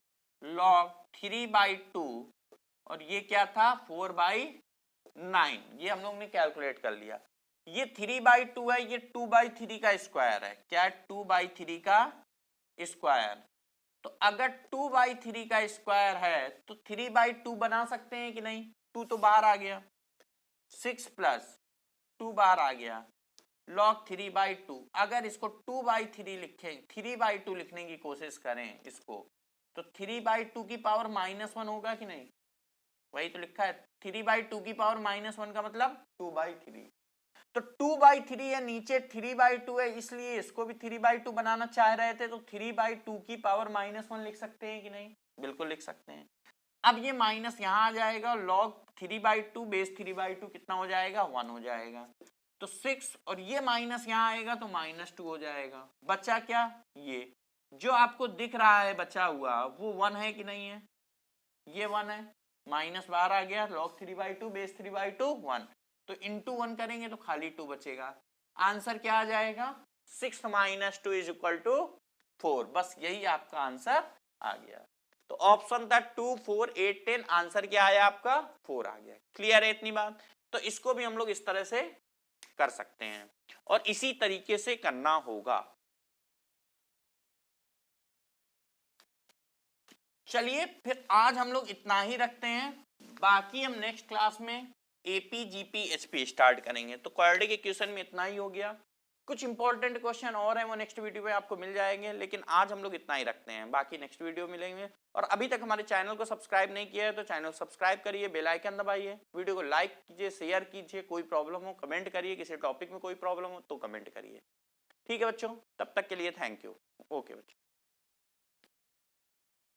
log 3/2 और ये क्या था 4/9। ये हम लोग ने कैलकुलेट कर लिया। ये 3/2 है, ये 2/3 का स्क्वायर है। क्या 2/3 का स्क्वायर, तो अगर 2/3 का स्क्वायर है तो 3/2 बना सकते हैं कि नहीं, 2 तो बाहर आ गया, 6 प्लस 2 बाहर आ गया, log 3/2। अगर इसको 2/3 लिखें, 3/2 लिखने की कोशिश करें इसको, तो 3/2 की पावर -1 होगा कि नहीं, वही तो लिखा है, 3/2 की पावर -1 का मतलब 2/3। तो 2/3 है, नीचे 3/2 है, इसलिए इसको भी 3/2 बनाना चाह रहे थे, तो 3/2 की पावर -1 लिख सकते हैं कि नहीं, बिल्कुल लिख सकते हैं। अब ये माइनस यहां आ जाएगा, log 3/2 बेस 3/2 कितना हो जाएगा, 1 हो जाएगा। तो 6 और ये माइनस यहां आएगा तो -2 हो जाएगा। बचा क्या, ये जो आपको दिख रहा है बचा हुआ वो 1 है कि नहीं है, ये 1 है, माइनस बाहर आ गया, log 3/2 बेस 3/2 1, तो इंटू 1 करेंगे तो खाली 2 बचेगा। आंसर क्या आ जाएगा, 6 - 2 इज इक्वल टू 4। बस यही आपका आंसर आ गया। तो ऑप्शन था 2 4 8 10, आंसर क्या आया आपका 4 आ गया। क्लियर है इतनी बात? तो इसको भी हम लोग इस तरह से कर सकते हैं और इसी तरीके से करना होगा। चलिए फिर आज हम लोग इतना ही रखते हैं, बाकी हम नेक्स्ट क्लास में एपी जीपी एचपी स्टार्ट करेंगे। तो क्वाड्रेटिक इक्वेशन में इतना ही हो गया, कुछ इंपॉर्टेंट क्वेश्चन और हैं वो नेक्स्ट वीडियो में आपको मिल जाएंगे, लेकिन आज हम लोग इतना ही रखते हैं, बाकी नेक्स्ट वीडियो मिलेंगे। और अभी तक हमारे चैनल को सब्सक्राइब नहीं किया है तो चैनल सब्सक्राइब करिए, बेल आइकन दबाइए, वीडियो को लाइक कीजिए, शेयर कीजिए, कोई प्रॉब्लम हो कमेंट करिए, किसी टॉपिक में कोई प्रॉब्लम हो तो कमेंट करिए। ठीक है बच्चों, तब तक के लिए थैंक यू। ओके बच्चों।